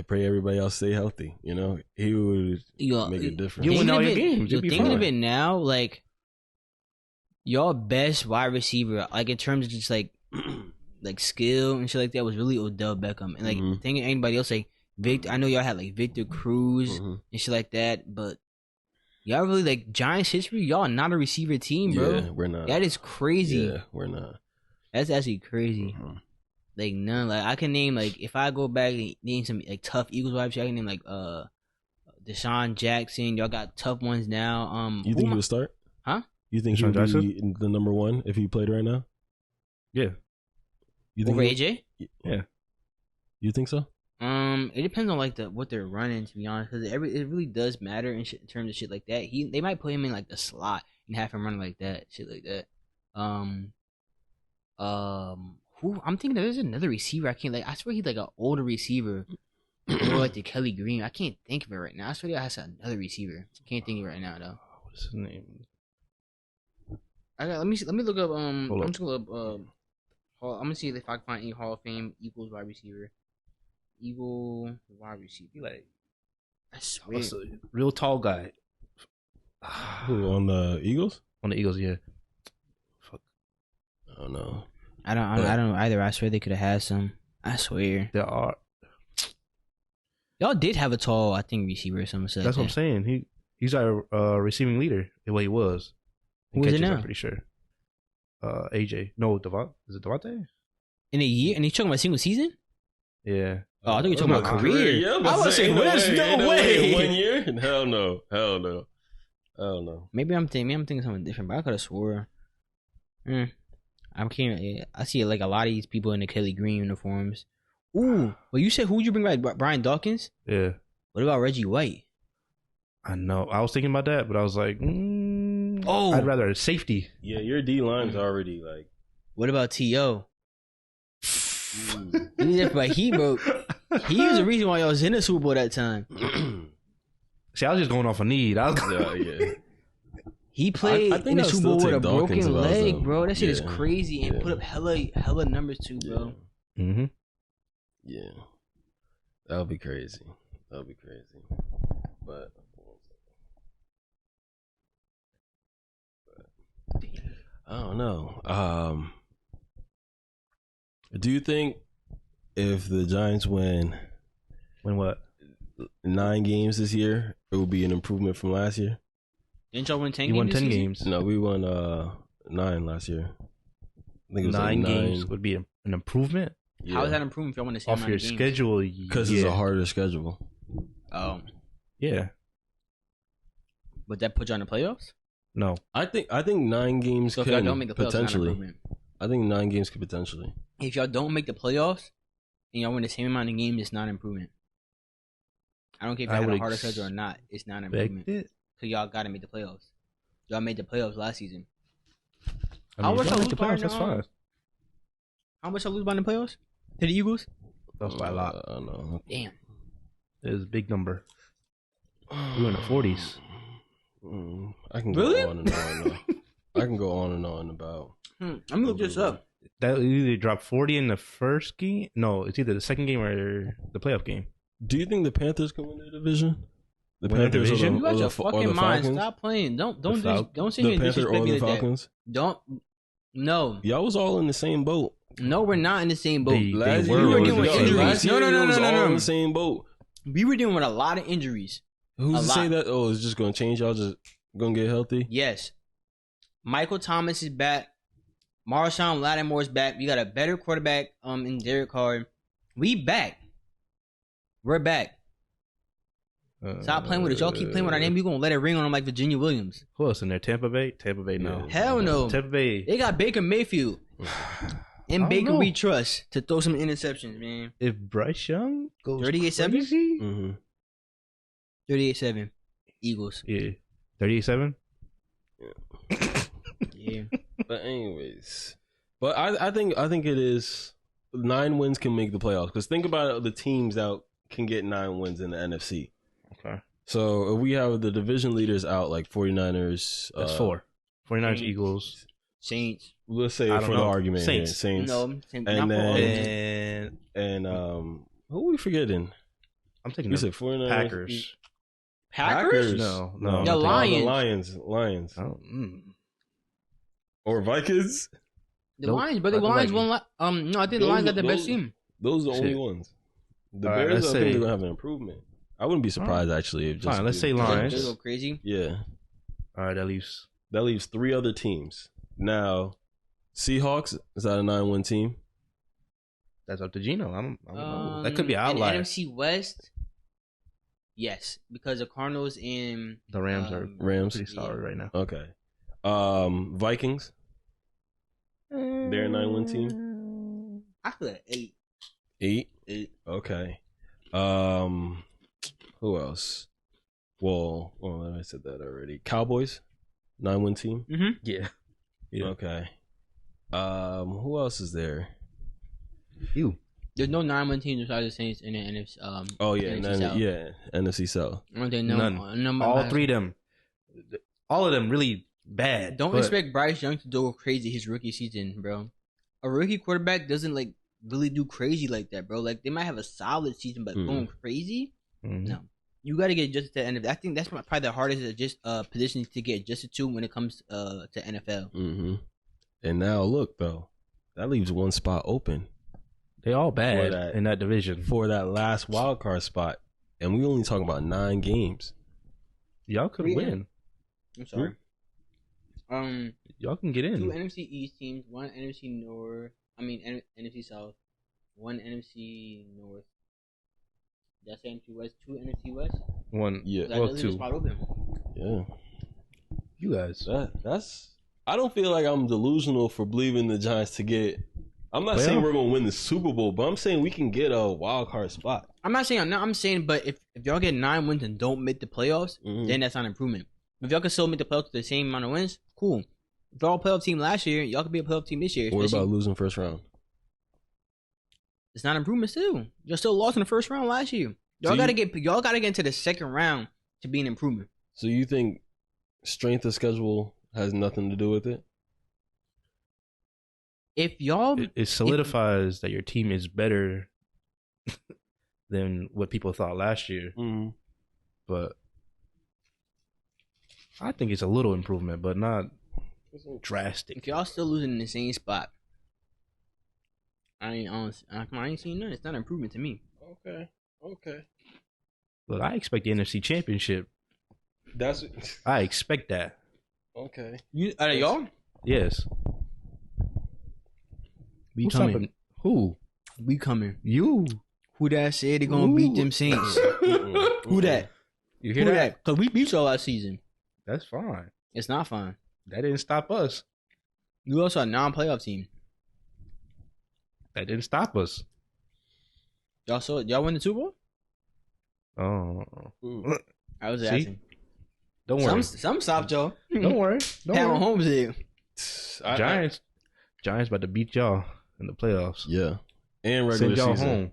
pray everybody else stay healthy. You know, he would make a difference. You win all your games. You're thinking of it now, like your best wide receiver, like in terms of just like skill and shit like that, was really Odell Beckham. And like thinking anybody else, like Victor. I know y'all had like Victor Cruz and shit like that, but y'all really like Giants history. Y'all not a receiver team, bro. Yeah, we're not. That is crazy. Yeah, we're not. That's actually crazy. Like none. Like I can name like if I go back and name some like tough Eagles wide receivers, I can name like Deshaun Jackson. Y'all got tough ones now. You think he would start? Huh? You think he would be the number one if he played right now? Yeah. You think over AJ? Yeah. You think so? It depends on like what they're running, to be honest, because it really does matter in terms of shit like that. They might put him in like the slot and have him running like that, shit like that. Who I'm thinking there's another receiver. I can't like. I swear he's like an older receiver, or like the Kelly Green. I can't think of it right now. I swear he has another receiver. Can't think of it right now though. What is his name? Let me look up. I'm Hold up. just gonna look up. I'm gonna see if I can find any Hall of Fame Eagles wide receiver. Eagle wide receiver. Like, I swear. what's the real tall guy? Who on the Eagles? On the Eagles, yeah. Fuck. I don't know. I don't know either. I swear they could have had some. I swear. There are. Y'all did have a tall, I think, receiver or something. That's what I'm saying. He's our receiving leader. Well, he was. Who is it now? I'm pretty sure. AJ. No, Devontae. Is it Devontae? In a year? And he's talking about single season? Yeah. Oh, I thought you were talking about career. Yeah, I was saying, there's no way. 1 year? Hell no. Maybe I'm thinking something different, but I could have swore. I see like a lot of these people in the Kelly Green uniforms. Ooh, well, you said who would you bring back? Brian Dawkins? Yeah. What about Reggie White? I know. I was thinking about that, but I was like, oh, I'd rather a safety. Yeah, your D line's already like. What about T.O.? But he was the reason why y'all was in the Super Bowl that time. See, I was just going off a need. Yeah. He played I think in the I'll Super still Bowl with a take Dawkins broken if I was leg, them. bro. That shit is Yeah. crazy and Yeah. put up hella numbers too, bro. Mm-hmm. Yeah. That would be crazy. But I don't know. Do you think if the Giants win what? 9 games this year, it will be an improvement from last year? Didn't y'all win 10 You games? won this 10 season? games. No, we won 9 last year. I think it was 9 like games would be an improvement How is that improving if y'all want to see off your schedule. Because it's a harder schedule. Oh, Yeah. would that put you on the playoffs? No. I think 9 games So if could y'all don't make the playoffs, it's not an potentially. improvement. I think 9 games could potentially. If y'all don't make the playoffs and y'all win the same amount of games, it's not an improvement. I don't care if you had a harder schedule or not. It's not an improvement. So y'all got to make the playoffs. Y'all made the playoffs last season. I mean, y'all make the playoffs, that's fine. How much y'all lose by in the playoffs? To the Eagles? That was by a lot. I don't know. Damn. It was a big number. We were in the 40s. I can go on and on. I can go on and on about. I'm gonna look this up. That either dropped 40 in the first game. No, it's either the second game or the playoff game. Do you think the Panthers can win their division? The Win their Panthers division? You got your fucking mind. Falcons? Stop playing. Don't The sit The here and Panthers disrespect or me the like that. Falcons? Don't. No. Y'all was all in the same boat. No, we're not in the same boat. Last were year, we were in dealing the with same injuries. boat. Last year, No. it was all in the same boat. We were dealing with a lot of injuries. Who's to lot. say that? Oh, it's just going to change. Y'all just going to get healthy? Yes. Michael Thomas is back. Marshawn Lattimore is back. We got a better quarterback in Derek Carr. We back. We're back. Stop playing with it. Y'all keep playing with our name. We gonna let it ring on them like Virginia Williams. Who else in there? Tampa Bay? Tampa Bay, no. Yeah. Hell no. Tampa Bay. They got Baker Mayfield. And I Baker don't know. we trust to throw some interceptions, man. If Bryce Young goes 38-7? crazy, 38-7. Eagles. yeah, 38-7. Yeah. But anyways, but I think it is 9 wins can make the playoffs. Because think about the teams that can get 9 wins in the NFC. Okay, So if we have the division leaders out, like 49ers. that's 4. 49ers, Saints. Eagles, Saints. Let's say I for don't the know. argument here, Saints. Saints. No. And not for all of them. and Who are we forgetting? I'm taking We the said 49ers. Packers. Packers? No. The I'm taking- Lions. Lions. Oh, Or Vikings. The Nope. Lions, but the I Lions like won. No, I think the Lions got the best team. Those are the only Shit. ones. The All right, Bears, let's I think say- they're gonna have an improvement. I wouldn't be surprised actually. If just Fine, let's say They Lions. go crazy. Yeah, All right, that leaves. that leaves 3 other teams. Now, Seahawks is that a 9-win team? That's up to Gino. I don't know. That could be an in outlier. NFC West. Yes, because the Cardinals and The Rams are Rams. pretty solid right now. Okay. Vikings. They're a 9-win team. I feel like 8. 8. Okay. Who else? Well, I said that already. Cowboys, 9-win team. Mm-hmm. Yeah. Yeah. Okay. Who else is there? You. There's no 9-win teams besides the Saints in the NFC. Oh yeah, NFC South. NFC South. I don't think no, None. number All nine. 3 of them. All of them really bad. Don't but expect Bryce Young to go crazy his rookie season, bro. A rookie quarterback doesn't like really do crazy like that, bro. Like they might have a solid season, but going crazy, Mhm. no. You got to get adjusted to the NFL. I think that's probably the hardest position to get adjusted to when it comes to NFL. Mm-hmm. And now look though, that leaves 1 spot open They all bad that- in that division. for that last wild card spot, and we only talking about 9 games. Y'all could 3 win. I'm sorry. Y'all can get 2 in. NFC East teams, 1 NFC North. NFC South, 1 NFC North. That's NFC West, 2 NFC West. One. Yeah, That Well, doesn't leave a 2. spot open. yeah. You guys. That's. I don't feel like I'm delusional for believing the Giants to get. I'm not saying we're gonna win the Super Bowl, but I'm saying we can get a wild card spot. I'm not saying I'm saying, but if y'all get 9 wins and don't make the playoffs, then that's not improvement. If y'all can still make the playoffs with the same amount of wins, cool. If y'all a playoff team last year, y'all could be a playoff team this year. What especially- about losing first round? It's not improvement still. Y'all still lost in the first round last year. Y'all gotta get into the second round to be an improvement. So you think strength of schedule has nothing to do with it? If y'all It solidifies that your team is better than what people thought last year. Mm-hmm. But I think it's a little improvement, but not drastic. if y'all still losing in the same spot, I ain't seen none. It's not an improvement to me. Okay. Look, I expect the NFC Championship. That's I expect that. okay. You out of y'all? Yes. We Who's coming. stopping- Who? We coming. You. Who that said they gonna beat them Saints? Who that? You Who hear that? that? Cause we beat y'all last season. That's fine. It's not fun. That didn't stop us. You also a non-playoff team. That didn't stop us. Y'all win the Super Bowl? Oh. I was See? asking. Don't worry. Some stopped y'all. Don't worry. Don't Pat worry. Mahomes did. Giants about to beat y'all in the playoffs. Yeah. And regular Send y'all season. home.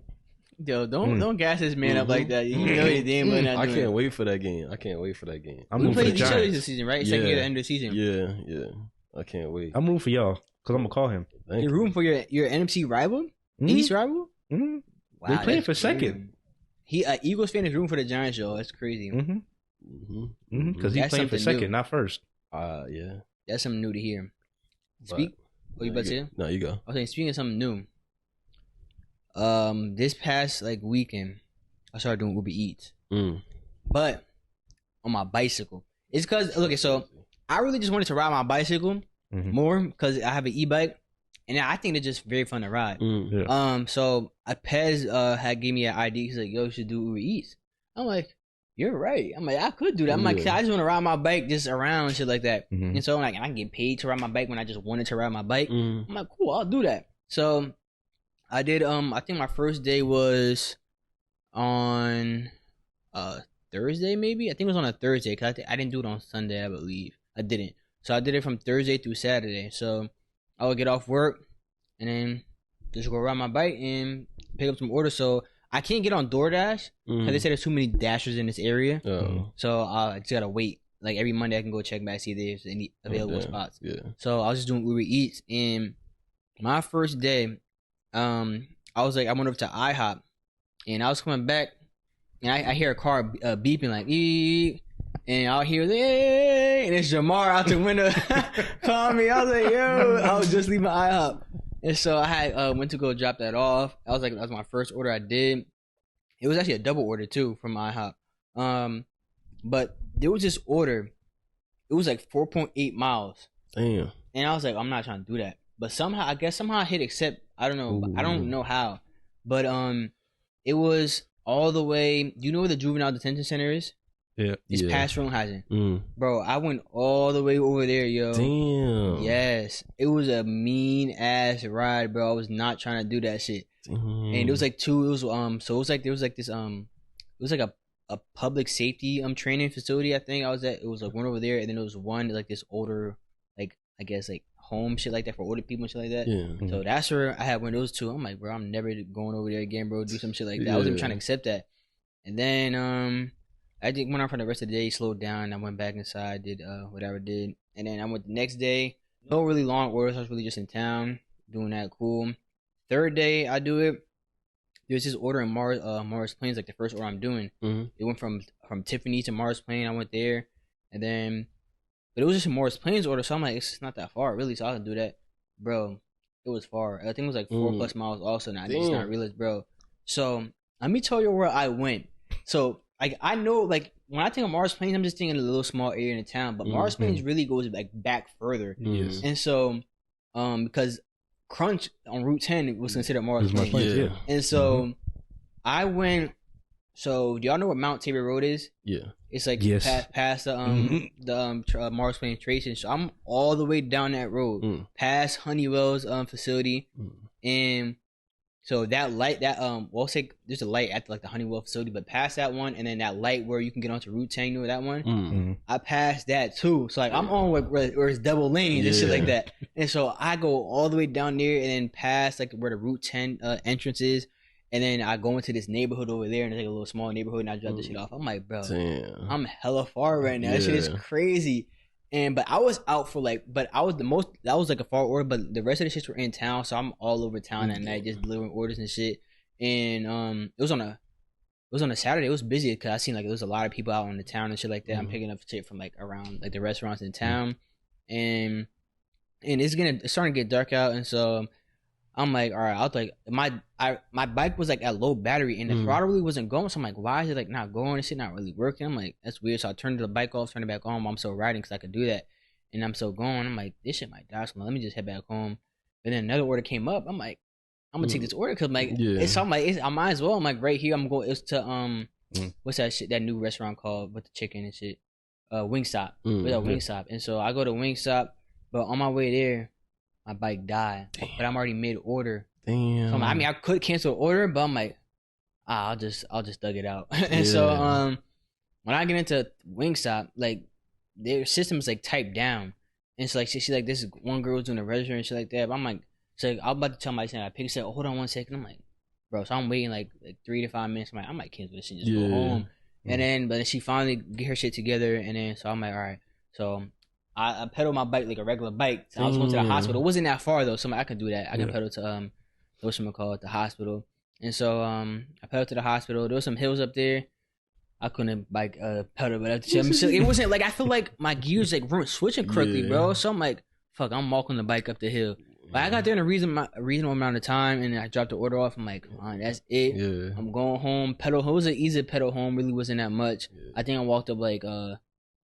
Yo, don't gas this man up like that. You know you damn well not I doing can't it. wait for that game. I'm We rooting for played the each other Giants. this season, right? Second year, the end of the season. Yeah. I can't wait. I'm rooting for y'all because I'm gonna call him. Thank You're you. rooting for your NFC rival, Mhm. East rival. Mhm. Wow, They playing that's for second. crazy. He Eagles fan is rooting for the Giants, y'all. That's crazy. Because he's That's playing for something second, new. not first. Yeah. That's something new to hear. But- What you about to say? No, you go. I was saying, speaking of something new. This past weekend, I started doing Uber Eats, but on my bicycle. It's because so I really just wanted to ride my bicycle more because I have an e-bike, and I think it's just very fun to ride. Yeah. So Pez had gave me an idea. He's like, "Yo, you should do Uber Eats." I'm like, "You're right." I'm like, "I could do that." I'm like, Yeah. "I just want to ride my bike just around and shit like that." Mhm. And so I can get paid to ride my bike when I just wanted to ride my bike. Mm. I'm like, "Cool, I'll do that." So I did. I think my first day was on Thursday, maybe. I think it was on a Thursday because I didn't do it on Sunday. I believe I didn't. So I did it from Thursday through Saturday. So I would get off work and then just go ride my bike and pick up some orders. So I can't get on DoorDash because they said there's too many dashers in this area. So I just gotta wait. Like every Monday, I can go check back, see if there's any available spots. Yeah. So I was just doing Uber Eats, and my first day, I was like, I went over to IHOP, and I was coming back, and I hear a car beeping like, "Eep," and I'll hear, "Hey," and it's Jamar out the window calling me. I was like, "Yo," I was just leaving IHOP, and so I had went to go drop that off. I was like, that was my first order I did. It was actually a double order too from IHOP, but there was this order. It was like 4.8 miles. Damn. And I was like, I'm not trying to do that. But somehow I hit accept. I don't know. I don't know how. But it was all the way. You know where the juvenile detention center is? Yeah. It's past Frohnhausen. Bro, I went all the way over there, yo. Damn. Yes. It was a mean ass ride, bro. I was not trying to do that shit. Damn. And it was like so it was like there was like this it was like a public safety training facility. I think I was at. It was like one over there, and then there was one like this older, like I guess like home shit like that for older people and shit like that. Yeah. So that's where I had one of those two. I'm like, bro, I'm never going over there again, bro. Do some shit like that. I wasn't trying to accept that. And then I just went on for the rest of the day, slowed down. I went back inside, did whatever I did, and then I went the next day. No really long orders. I was really just in town doing that. Cool. Third day I do it. There's this order in Morris Plains, like the first order I'm doing. It went from Tiffany to Morris Plains. I went there, and then, but it was just a Morris Plains order, so I'm like, it's not that far really, so I can do that, bro. It was far. I think it was like 4+ miles also. Now I just not realized, bro. So let me tell you where I went. So like I know, like when I think of Morris Plains, I'm just thinking a little small area in the town, but Morris Plains really goes like back further. Yes. And so, because Crunch on Route 10 was considered Morris Plains. Yeah. And so I went. So do y'all know what Mount Tabor Road is? Yeah. It's like Yes. past the Morris Plains Trace. So I'm all the way down that road, past Honeywell's facility, and so that light we'll say there's a light at like the Honeywell facility, but past that one, and then that light where you can get onto Route 10, you know that one? I passed that too. So like I'm on where it's double lanes and shit like that. And so I go all the way down there and then past like where the Route 10 entrance is. And then I go into this neighborhood over there, and it's like a little small neighborhood, and I drop this shit off. I'm like, bro, Damn. I'm hella far right now. That shit is crazy. But I was out for that was like a far order, but the rest of the shits were in town, so I'm all over town at night just delivering orders and shit. And it was on a Saturday. It was busy because I seen like there was a lot of people out in the town and shit like that. I'm picking up shit from like around like the restaurants in town, and it's starting to get dark out, and so I'm like, all right, I was like, my bike was like at low battery and the throttle really wasn't going. So I'm like, why is it like not going? This shit not really working. I'm like, that's weird. So I turned the bike off, turned it back on. I'm still riding because I could do that. And I'm still going. I'm like, this shit might die. So let me just head back home. And then another order came up. I'm like, I'm gonna take this order because like, I might as well. I'm like, right here. I'm going. It's to what's that shit? That new restaurant called with the chicken and shit. Wingstop. We at Wingstop, and so I go to Wingstop, but on my way there, my bike died. Damn. But I'm already mid order. Damn. So I mean, I could cancel the order, but I'm like, I'll just thug it out. And so when I get into Wingstop, like their system is like typed down, and so like she's like, this is one girl's doing a register and shit like that. But I'm like, so I'm about to tell my son, I pick said, hold on 1 second. I'm like, bro, so I'm waiting like 3 to 5 minutes. I'm like, I might cancel this and just go home. And then, but then she finally get her shit together, and then so I'm like, all right. So I pedal my bike like a regular bike. So I was going to the hospital. It wasn't that far though, so I can do that. I can pedal to what's it called, the hospital. And so I pedaled to the hospital. There was some hills up there. I couldn't like pedal, but it wasn't like I feel like my gears like weren't switching correctly, bro. So I'm like, fuck, I'm walking the bike up the hill. But I got there in a reasonable amount of time, and I dropped the order off. I'm like, that's it. Yeah. I'm going home. Pedal. It was an easy pedal home. Really wasn't that much. Yeah. I think I walked up like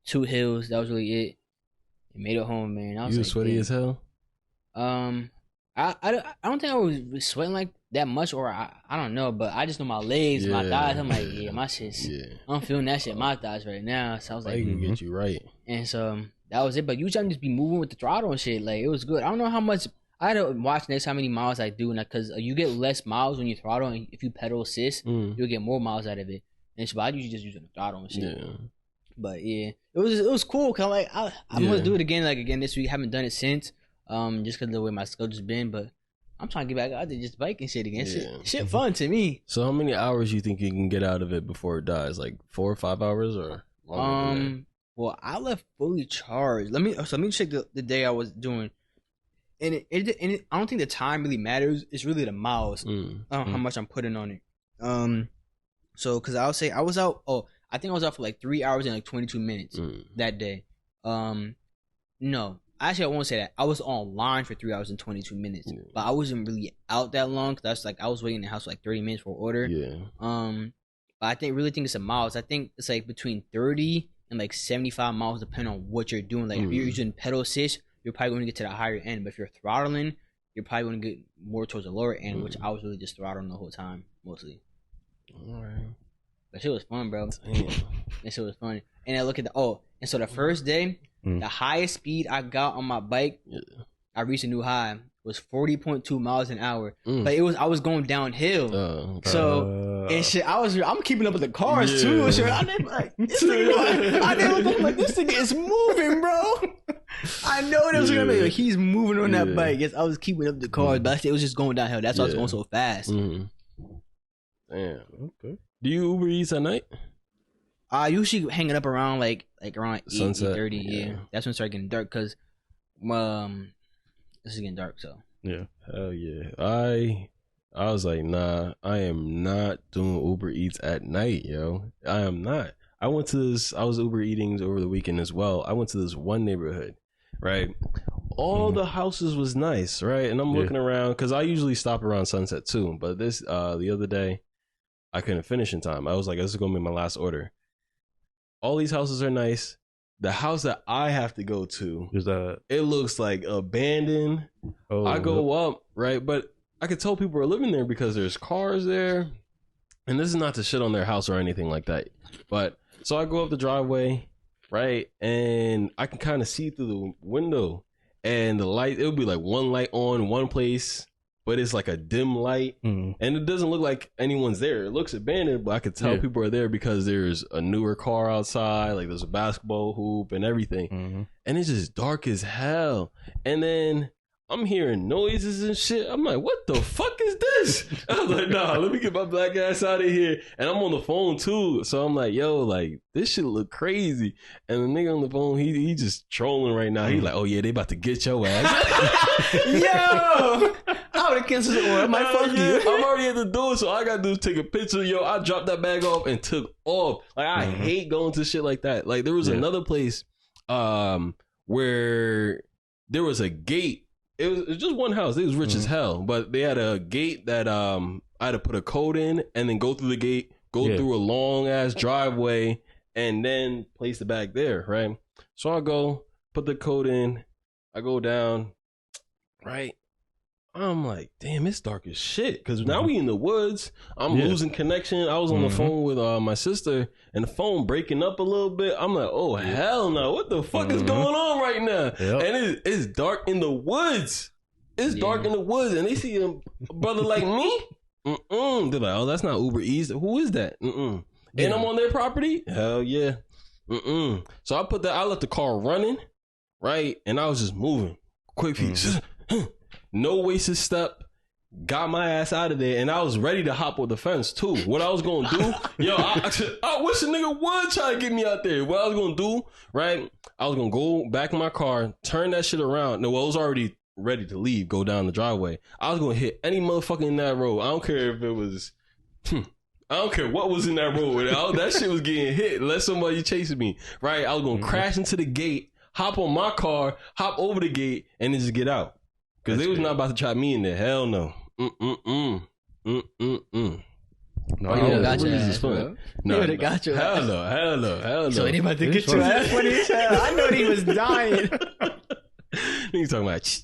2 hills. That was really it. And made it home, man. I was you like, sweaty as hell. I don't think I was sweating like that much, or I don't know, but I just know my legs, my thighs. I'm like, my shit's. I'm feeling that shit in my thighs right now. So I was like, I can get you right. And so that was it. But usually I just be moving with the throttle and shit. Like it was good. I don't know how much. I had to watch next how many miles I do, because you get less miles when you throttle, and if you pedal assist, you'll get more miles out of it. And so I usually just using the throttle and shit. Yeah. But yeah, it was cool. Cause like I'm gonna do it again this week. I haven't done it since, just cause of the way my schedule's been. But I'm trying to get back out there, just biking shit again. Shit fun to me. So how many hours you think you can get out of it before it dies? Like 4 or 5 hours, or longer than that? Well, I left fully charged. Let me check the day I was doing. And I don't think the time really matters. It's really the miles. How much I'm putting on it. So because I'll say I was out. I think I was out for like 3 hours and like 22 minutes that day. No, actually I won't say that. I was online for 3 hours and 22 minutes, but I wasn't really out that long. Cause that's like I was waiting in the house for like 30 minutes for order. Yeah. But I really think it's the miles. I think it's like between 30 and like 75 miles, depending on what you're doing. Like if you're using pedal assist, you're probably going to get to the higher end. But if you're throttling, you're probably going to get more towards the lower end, which I was really just throttling the whole time, mostly. All right. But shit was fun, bro. That shit was fun. And I look at and so the first day, the highest speed I got on my bike, I reached a new high, was 40.2 miles an hour. But I was going downhill. And shit, I'm keeping up with the cars too. And shit. I didn't look like this thing is moving, bro. I know it was gonna be like he's moving on that bike. Yes, I was keeping up with the cars, but it was just going downhill. That's why I was going so fast. Damn. Okay. Do you Uber Eats at night? I usually hang it up around like around 8:30. Yeah, that's when it starts getting dark because this is getting dark. So hell yeah. I was like, nah, I am not doing Uber Eats at night, yo. I am not. I was Uber eating over the weekend as well. I went to this one neighborhood, right? All the houses was nice, right? And I'm looking around because I usually stop around sunset too. But this the other day, I couldn't finish in time. I was like, this is gonna be my last order. All these houses are nice. The house that I have to go to, it looks like abandoned. I go up, right? But I could tell people are living there because there's cars there. And this is not to shit on their house or anything like that. But so I go up the driveway, right? And I can kind of see through the window. And the light, it'll be like one light on one place, but it's like a dim light. And it doesn't look like anyone's there. It looks abandoned, but I could tell people are there because there's a newer car outside, like there's a basketball hoop and everything. And it's just dark as hell. And then I'm hearing noises and shit. I'm like, what the fuck is this? I was like, nah, let me get my black ass out of here. And I'm on the phone too. So I'm like, yo, like, this shit look crazy. And the nigga on the phone, he just trolling right now. He like, oh yeah, they about to get your ass. Yo! I would have canceled the order. I might fuck you. I'm already at the door, so all I gotta do is take a picture. Yo, I dropped that bag off and took off. Like, I hate going to shit like that. Like, there was another place where there was a gate. It was just one house. It was rich as hell, but they had a gate that I had to put a code in and then go through the gate, go through a long ass driveway, and then place the bag there, right? So I go put the code in, I go down, right? I'm like, damn, it's dark as shit. Because now we in the woods. I'm losing connection. I was on the phone with my sister, and the phone breaking up a little bit. I'm like, oh, hell no. What the fuck is going on right now? Yep. And it's dark in the woods. It's dark in the woods. And they see a brother like me. They're like, oh, that's not Uber Eats. Who is that? And I'm on their property? Hell yeah. So I left the car running, right? And I was just moving. Quick piece. No wasted step. Got my ass out of there, and I was ready to hop on the fence too. What I was gonna do, I wish a nigga would try to get me out there. What I was gonna do, right? I was gonna go back in my car, turn that shit around. No, I was already ready to leave, go down the driveway. I was gonna hit any motherfucker in that road. I don't care if it was, I don't care what was in that road. That shit was getting hit unless somebody chasing me, right? I was gonna crash into the gate, hop on my car, hop over the gate, and then just get out. Because they was not about to trap me in there. Hell no. No, you got your ass, bro. No, you got your ass. Hell no. So they about to get your ass funny as hell. I know he was dying. He's talking about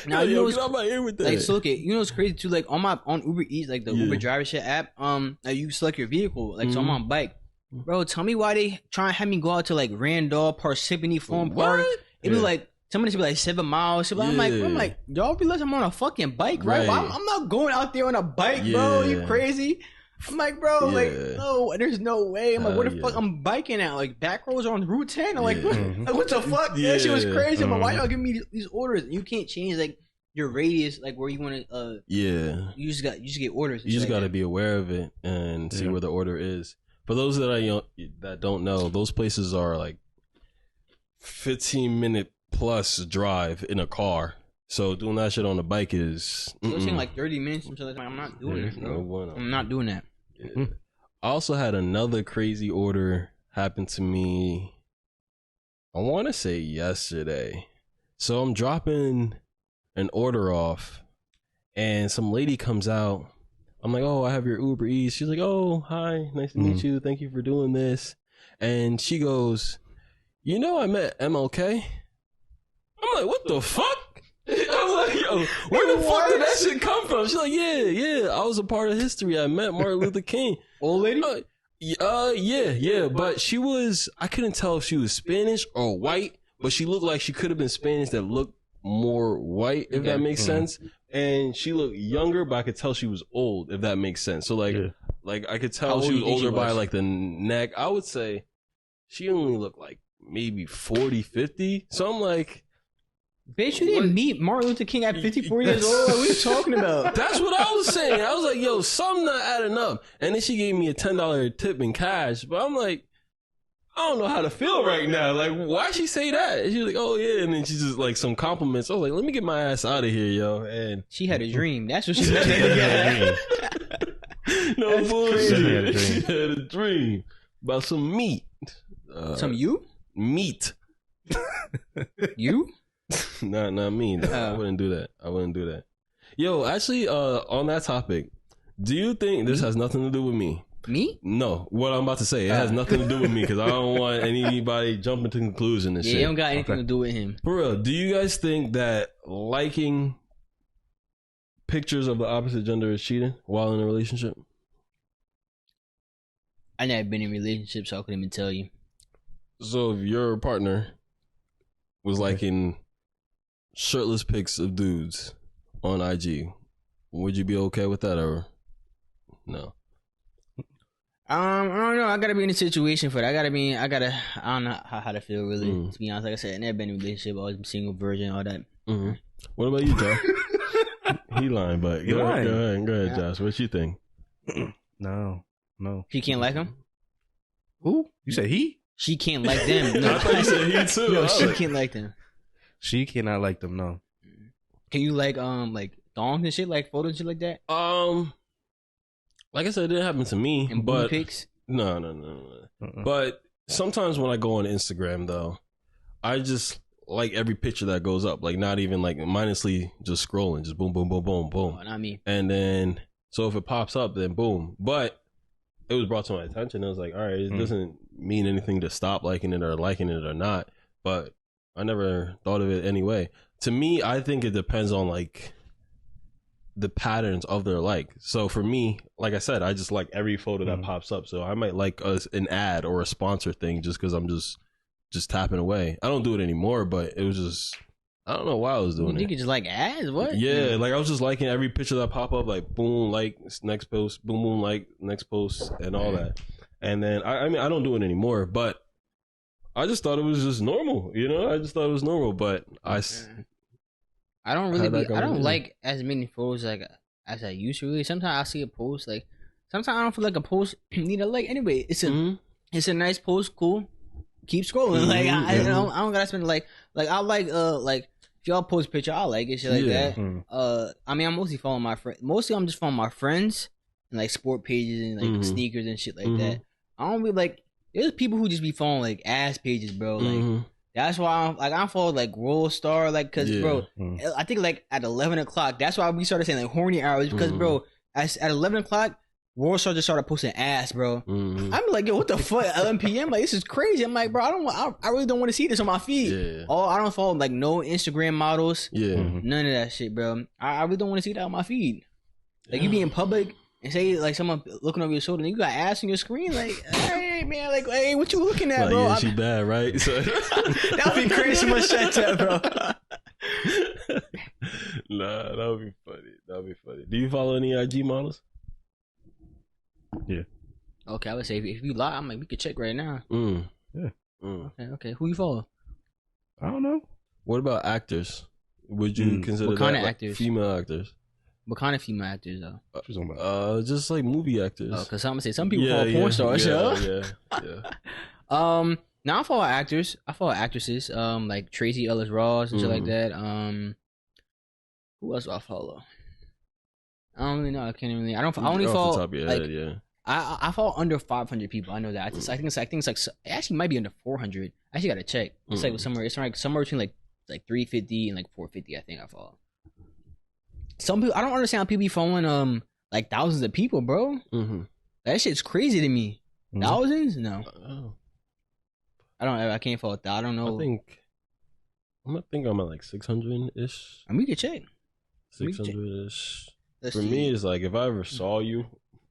now you know get out my ear with that. Like, so look, you know what's crazy too? Like on Uber Eats, like the Uber driver shit app, like you select your vehicle. Like so I'm on bike. Bro, tell me why they try and have me go out to like Randolph, Parsippany, Farm Park. It be like somebody should be like 7 miles. I'm like, y'all realize I'm on a fucking bike, right? I'm not going out there on a bike, bro. You crazy? I'm like, bro, like, no, there's no way. I'm like, where the fuck I'm biking at? Like, back roads are on Route 10. I'm like, what the fuck? That shit was crazy. I'm like, why y'all give me these orders? You can't change like your radius, like where you want to. You just get orders. You just got to be aware of it and see where the order is. For those that don't know, those places are like 15-minute plus drive in a car. So doing that shit on a bike is. So it's saying like 30 minutes. I'm not doing it. I'm not doing that. I also had another crazy order happen to me. I want to say yesterday. So I'm dropping an order off, and some lady comes out. I'm like, oh, I have your Uber Eats. She's like, oh, hi, nice to meet you. Thank you for doing this. And she goes, you know, I met MLK. I'm like, what the fuck? I'm like, yo, where the fuck did that shit come from? She's like, yeah, I was a part of history. I met Martin Luther King. Old lady? Yeah. But she was, I couldn't tell if she was Spanish or white, but she looked like she could have been Spanish that looked more white, if that makes sense. And she looked younger, but I could tell she was old, if that makes sense. So like I could tell she was older by like the neck. I would say she only looked like maybe 40, 50. So I'm like, bitch, you didn't meet Martin Luther King at 54 years old? Like, what are you talking about? That's what I was saying. I was like, yo, something not adding up. And then she gave me a $10 tip in cash. But I'm like, I don't know how to feel right now. Like, why she say that? And she was like, oh yeah. And then she just like some compliments. I was like, let me get my ass out of here, yo. And she had a dream. That's what she meant to get. No bullshit. She had a dream about some meat. Some meat. You? Not me. No. I wouldn't do that. Yo, actually, on that topic, do you think this has nothing to do with me? Me? No, what I'm about to say, it has nothing to do with me because I don't want anybody jumping to conclusion and shit. Yeah, it don't got anything to do with him. For real, do you guys think that liking pictures of the opposite gender is cheating while in a relationship? I never been in a relationship, so I couldn't even tell you. So if your partner was liking shirtless pics of dudes on IG, would you be okay with that or no? I don't know. I gotta be in a situation for that. I don't know how to feel really. To be honest, like I said, I never been in a relationship. Always been single, virgin, all that. What about you, Josh? He lying, but go ahead, Josh. What you think? No. She can't like him. Who? You said he? She can't like them. No, I thought you said he too. No, she can't like them. She cannot like them. No. Can you like thongs and shit, like photos and shit like that? Like I said, it didn't happen to me. And but pics? No. But sometimes when I go on Instagram, though, I just like every picture that goes up. Like not even like mindlessly just scrolling, just boom, boom, boom, boom, boom. Oh, not me. And then so if it pops up, then boom. But it was brought to my attention. I was like, all right, it doesn't mean anything to stop liking it or not. But I never thought of it anyway. to me, I think it depends on like the patterns of their like. So for me, like I said, I just like every photo that pops up. So I might like an ad or a sponsor thing just because I'm just tapping away. I don't do it anymore, but it was just, I don't know why I was doing it. You could just like ads? What? Yeah, like I was just liking every picture that pop up, like boom, like next post, boom, boom, like next post, and all that. And then I mean I don't do it anymore, but I just thought it was just normal, you know. I just thought it was normal, but I don't really I don't like as many photos like as I used to. Really, sometimes I see a post like sometimes I don't feel like a post need a like. Anyway, it's a nice post, cool. Keep scrolling. Like I don't gotta spend like I like if y'all post a picture, I like it, shit like that. I mean, I'm mostly following my friends. Mostly, I'm just following my friends and like sport pages and like sneakers and shit like that. I don't be like. There's people who just be following like ass pages, bro. Like that's why I'm following like Roll Star, like cause bro, I think like at 11 o'clock. That's why we started saying like horny hours because bro, at 11 o'clock. Roll Star just started posting ass, bro. I'm like, yo, what the fuck? 11 p.m. Like, this is crazy. I'm like, bro, I really don't want to see this on my feed. Yeah. I don't follow like no Instagram models. Yeah. None of that shit, bro. I really don't want to see that on my feed. Like, you be in public and say like someone looking over your shoulder and you got ass on your screen, like, hey man, like, hey, what you looking at, like, bro? Yeah, she bad, right? So that would be crazy much shit, bro. Nah, that would be funny. That would be funny. Do you follow any IG models? Yeah. Okay, I would say if you lie, I'm like, we could check right now. Yeah. Okay. Who you follow? I don't know. What about actors? Would you consider what kind that of like actors? Female actors? What kind of female actors though? Just like movie actors. Oh, cause I'm gonna say some people follow porn stars. Yeah. Now I follow actors. I follow actresses. Like Tracy Ellis Ross and shit like that. Who else do I follow? I don't really know. I can't really. I only follow. Off the top of your head, yeah. I follow under 500 people. I know that. I think it's like it actually might be under 400. I actually gotta check. It's like somewhere. It's like somewhere between like 350 and like 450. I think I follow. Some people. I don't understand how people be following like thousands of people, bro. That shit's crazy to me. Thousands? No. I can't follow that. I don't know. I think I'm at like 600-ish. I mean, we could check. 600-ish. For me, it's like if I ever saw you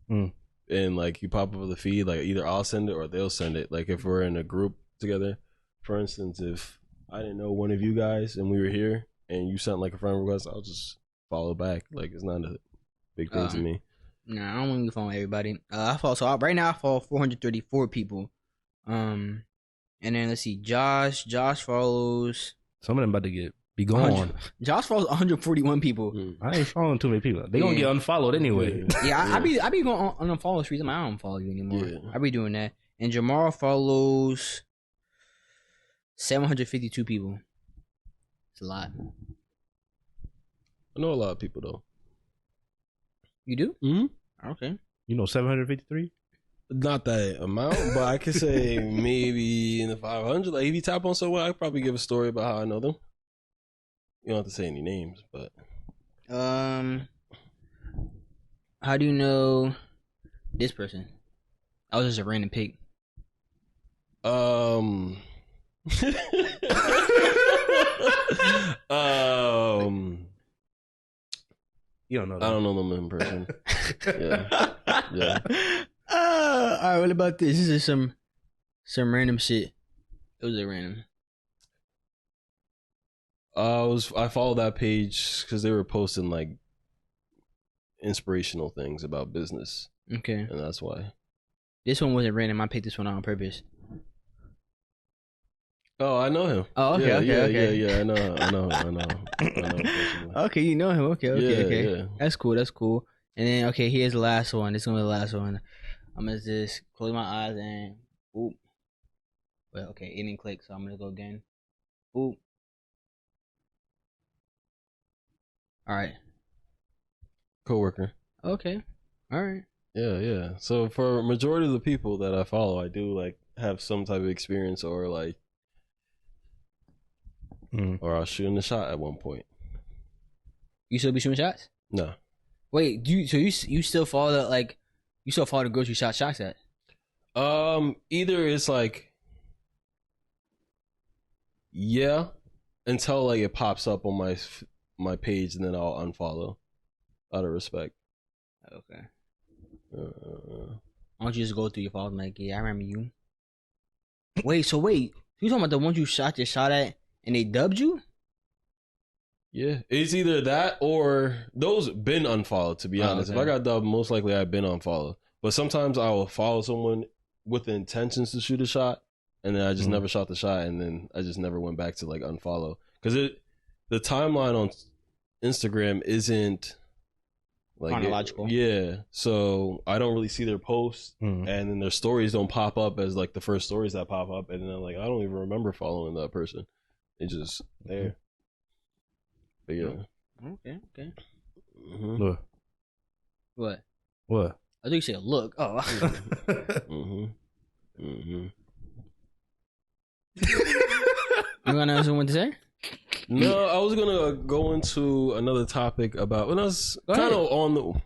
and like you pop up on the feed, like either I'll send it or they'll send it. Like if we're in a group together, for instance, if I didn't know one of you guys and we were here and you sent like a friend request, I'll just follow back. Like it's not a big thing to me. Nah, I don't want to follow everybody. Right now I follow 434 people. And then let's see, Josh follows. Some of them about to be gone. Josh follows 141 people. I ain't following too many people. They gonna get unfollowed anyway. I be going on unfollow streets. I don't follow you anymore. I be doing that. And Jamar follows 752 people. It's a lot. I know a lot of people though. You do? Okay. You know 753? Not that amount, but I could say maybe in the 500. Like if you tap on someone, I could probably give a story about how I know them. You don't have to say any names, but how do you know this person? I was just a random pick. You don't know that. I don't know them in person. Yeah. All right, what about this? This is some random shit. It was a random. I followed that page because they were posting like inspirational things about business. Okay, and that's why. This one wasn't random. I picked this one out on purpose. Oh, I know him. Oh, okay, okay. Yeah, I know him. Okay, you know him. Okay. Yeah. That's cool. And then, okay, here's the last one. This one was the last one. I'm gonna just close my eyes and oop. Well, okay, it didn't click, so I'm gonna go again. Oop. All right. Coworker. Okay. All right. Yeah. So for majority of the people that I follow, I do like have some type of experience or like, or I was shooting a shot at one point. You still be shooting shots? No. Wait, you still follow the girls you shot shots at? Either it's like, yeah, until like it pops up on my page, and then I'll unfollow out of respect. Okay. Why don't you just go through your files and like, yeah, I remember you. Wait, you talking about the ones you shot at and they dubbed you? Yeah, it's either that or those been unfollowed, to be honest. Okay. If I got dubbed, most likely I've been unfollowed. But sometimes I will follow someone with the intentions to shoot a shot, and then I just never shot the shot, and then I just never went back to like unfollow. Because the timeline on Instagram isn't like chronological. Yeah, so I don't really see their posts, and then their stories don't pop up as like the first stories that pop up, and then like I don't even remember following that person. It's just there. But yeah. Okay. Mm-hmm. What? I think you said look. Oh. You want to know what to say? No, I was gonna go into another topic about, and I was kind of on the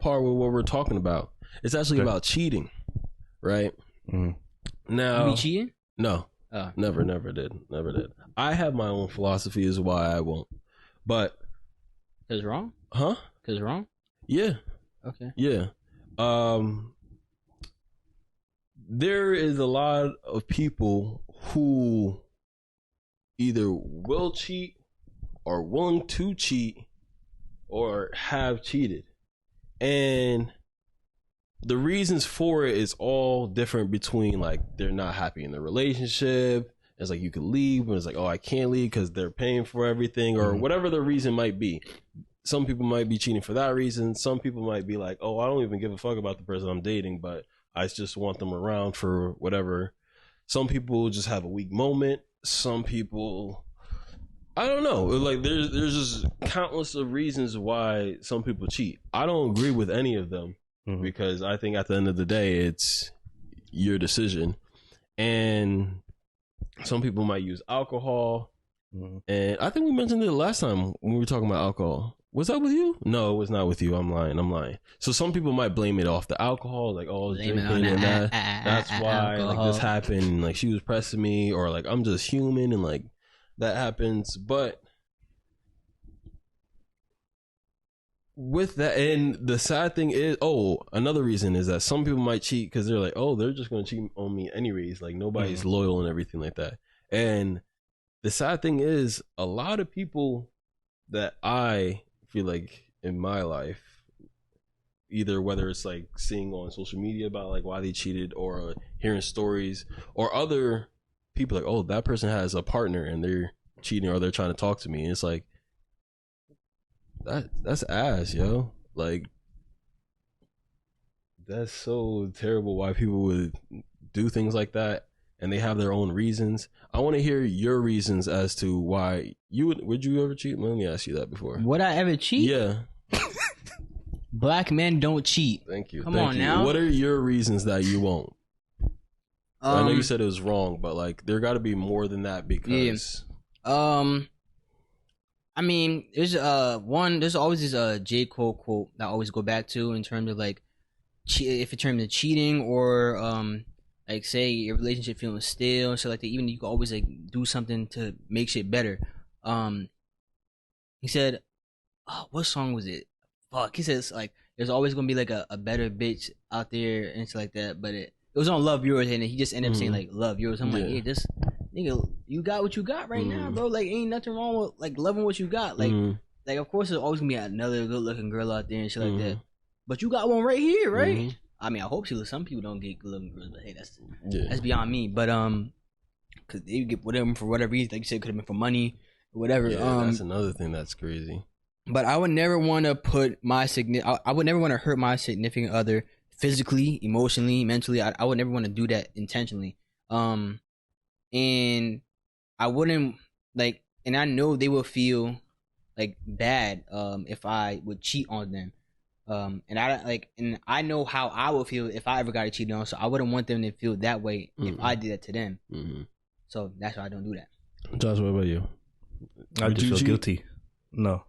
par with what we're talking about. It's actually about cheating, right? Now, You be cheating? No, Oh. never did. I have my own philosophy as why I won't, but Cause wrong? Huh? Cause wrong? Yeah. Okay. Yeah. There is a lot of people who either will cheat or willing to cheat or have cheated. And the reasons for it is all different between like they're not happy in the relationship. It's like you could leave, but it's like, oh, I can't leave because they're paying for everything or whatever the reason might be. Some people might be cheating for that reason. Some people might be like, oh, I don't even give a fuck about the person I'm dating, but I just want them around for whatever. Some people just have a weak moment. Some people, I don't know. Like there's just countless of reasons why some people cheat. I don't agree with any of them because I think at the end of the day, it's your decision. And some people might use alcohol. And I think we mentioned it last time when we were talking about alcohol. Was that with you? No, it was not with you. I'm lying. So some people might blame it off the alcohol, like, oh, drinking and that. That's why like this happened. Like she was pressing me, or like I'm just human, and like that happens. But with that, and the sad thing is, another reason is that some people might cheat because they're like, oh, they're just gonna cheat on me anyways. Like nobody's loyal and everything like that. And the sad thing is, a lot of people that I feel like in my life, either whether it's like seeing on social media about like why they cheated, or hearing stories, or other people like, oh, that person has a partner and they're cheating, or they're trying to talk to me, and it's like that's ass, yo. Like that's so terrible why people would do things like that, and they have their own reasons. I want to hear your reasons as to why you would you ever cheat? Let me ask you that before. Would I ever cheat? Yeah. Black men don't cheat. Thank you. Come on now. What are your reasons that you won't? I know you said it was wrong, but like there got to be more than that because. Yeah. I mean, there's always this J. Cole quote that I always go back to in terms of like, if in terms of cheating or like say your relationship feeling stale and stuff like that. Even you can always like do something to make shit better. He said, what song was it? Fuck. He says like there's always gonna be like a better bitch out there and stuff like that. But it was on Love Yours, and he just ended up saying like Love Yours. I'm like, yeah, just nigga, you got what you got right now, bro. Like ain't nothing wrong with like loving what you got. Like like of course there's always gonna be another good looking girl out there and shit like that. But you got one right here, right? I mean, I hope some people don't get good looking girls, but hey, that's beyond me. But because they get whatever for whatever reason, like you said, could have been for money or whatever. Yeah, that's another thing that's crazy. But I would never want to put I would never want to hurt my significant other physically, emotionally, mentally. I would never want to do that intentionally. And I wouldn't like, and I know they will feel like bad if I would cheat on them. And I know how I would feel if I ever got cheated on, so I wouldn't want them to feel that way if I did that to them. So that's why I don't do that. Josh, what about you? I just feel guilty. No.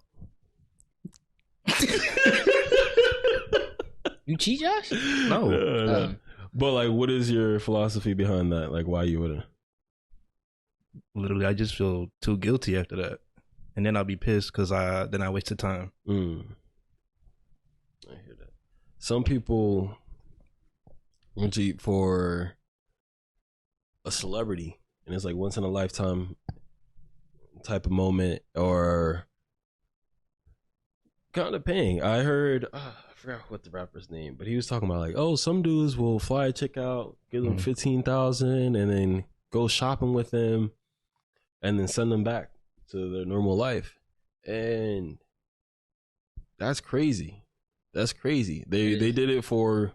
You cheat, Josh? No. But like, what is your philosophy behind that? Like, why you wouldn't? Literally, I just feel too guilty after that, and then I'll be pissed because I wasted time. I hear that. Some people want to eat for a celebrity, and it's like once in a lifetime type of moment, or kind of paying. I heard, I forgot what the rapper's name, but he was talking about like, oh, some dudes will fly a chick out, give them 15,000, and then go shopping with them, and then send them back to their normal life, and that's crazy. That's crazy. They did it for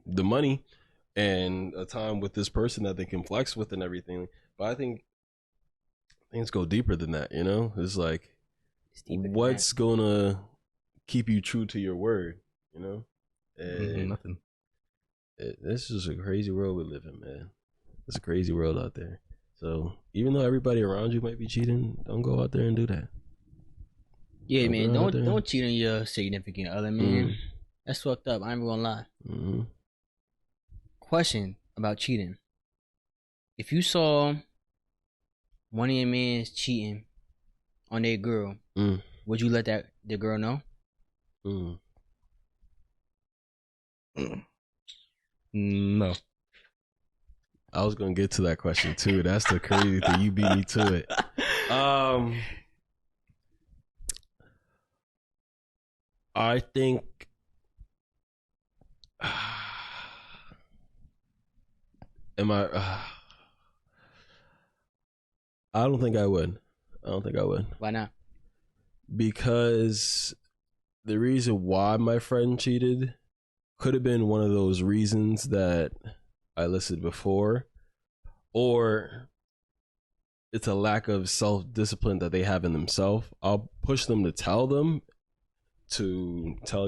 the money and a time with this person that they can flex with and everything. But I think things go deeper than that, you know? It's like, what's gonna keep you true to your word, you know? And nothing. This is a crazy world we live in, man. It's a crazy world out there. So even though everybody around you might be cheating, don't go out there and do that. Yeah, man. Don't cheat on your significant other, man. That's fucked up. I ain't gonna lie. Question about cheating: if you saw one of your mans cheating on their girl, would you let the girl know? No. I was gonna get to that question too. That's the crazy thing. You beat me to it. I think I don't think I would. Why not? Because the reason why my friend cheated could have been one of those reasons that I listed before, or it's a lack of self-discipline that they have in themselves. I'll push them to tell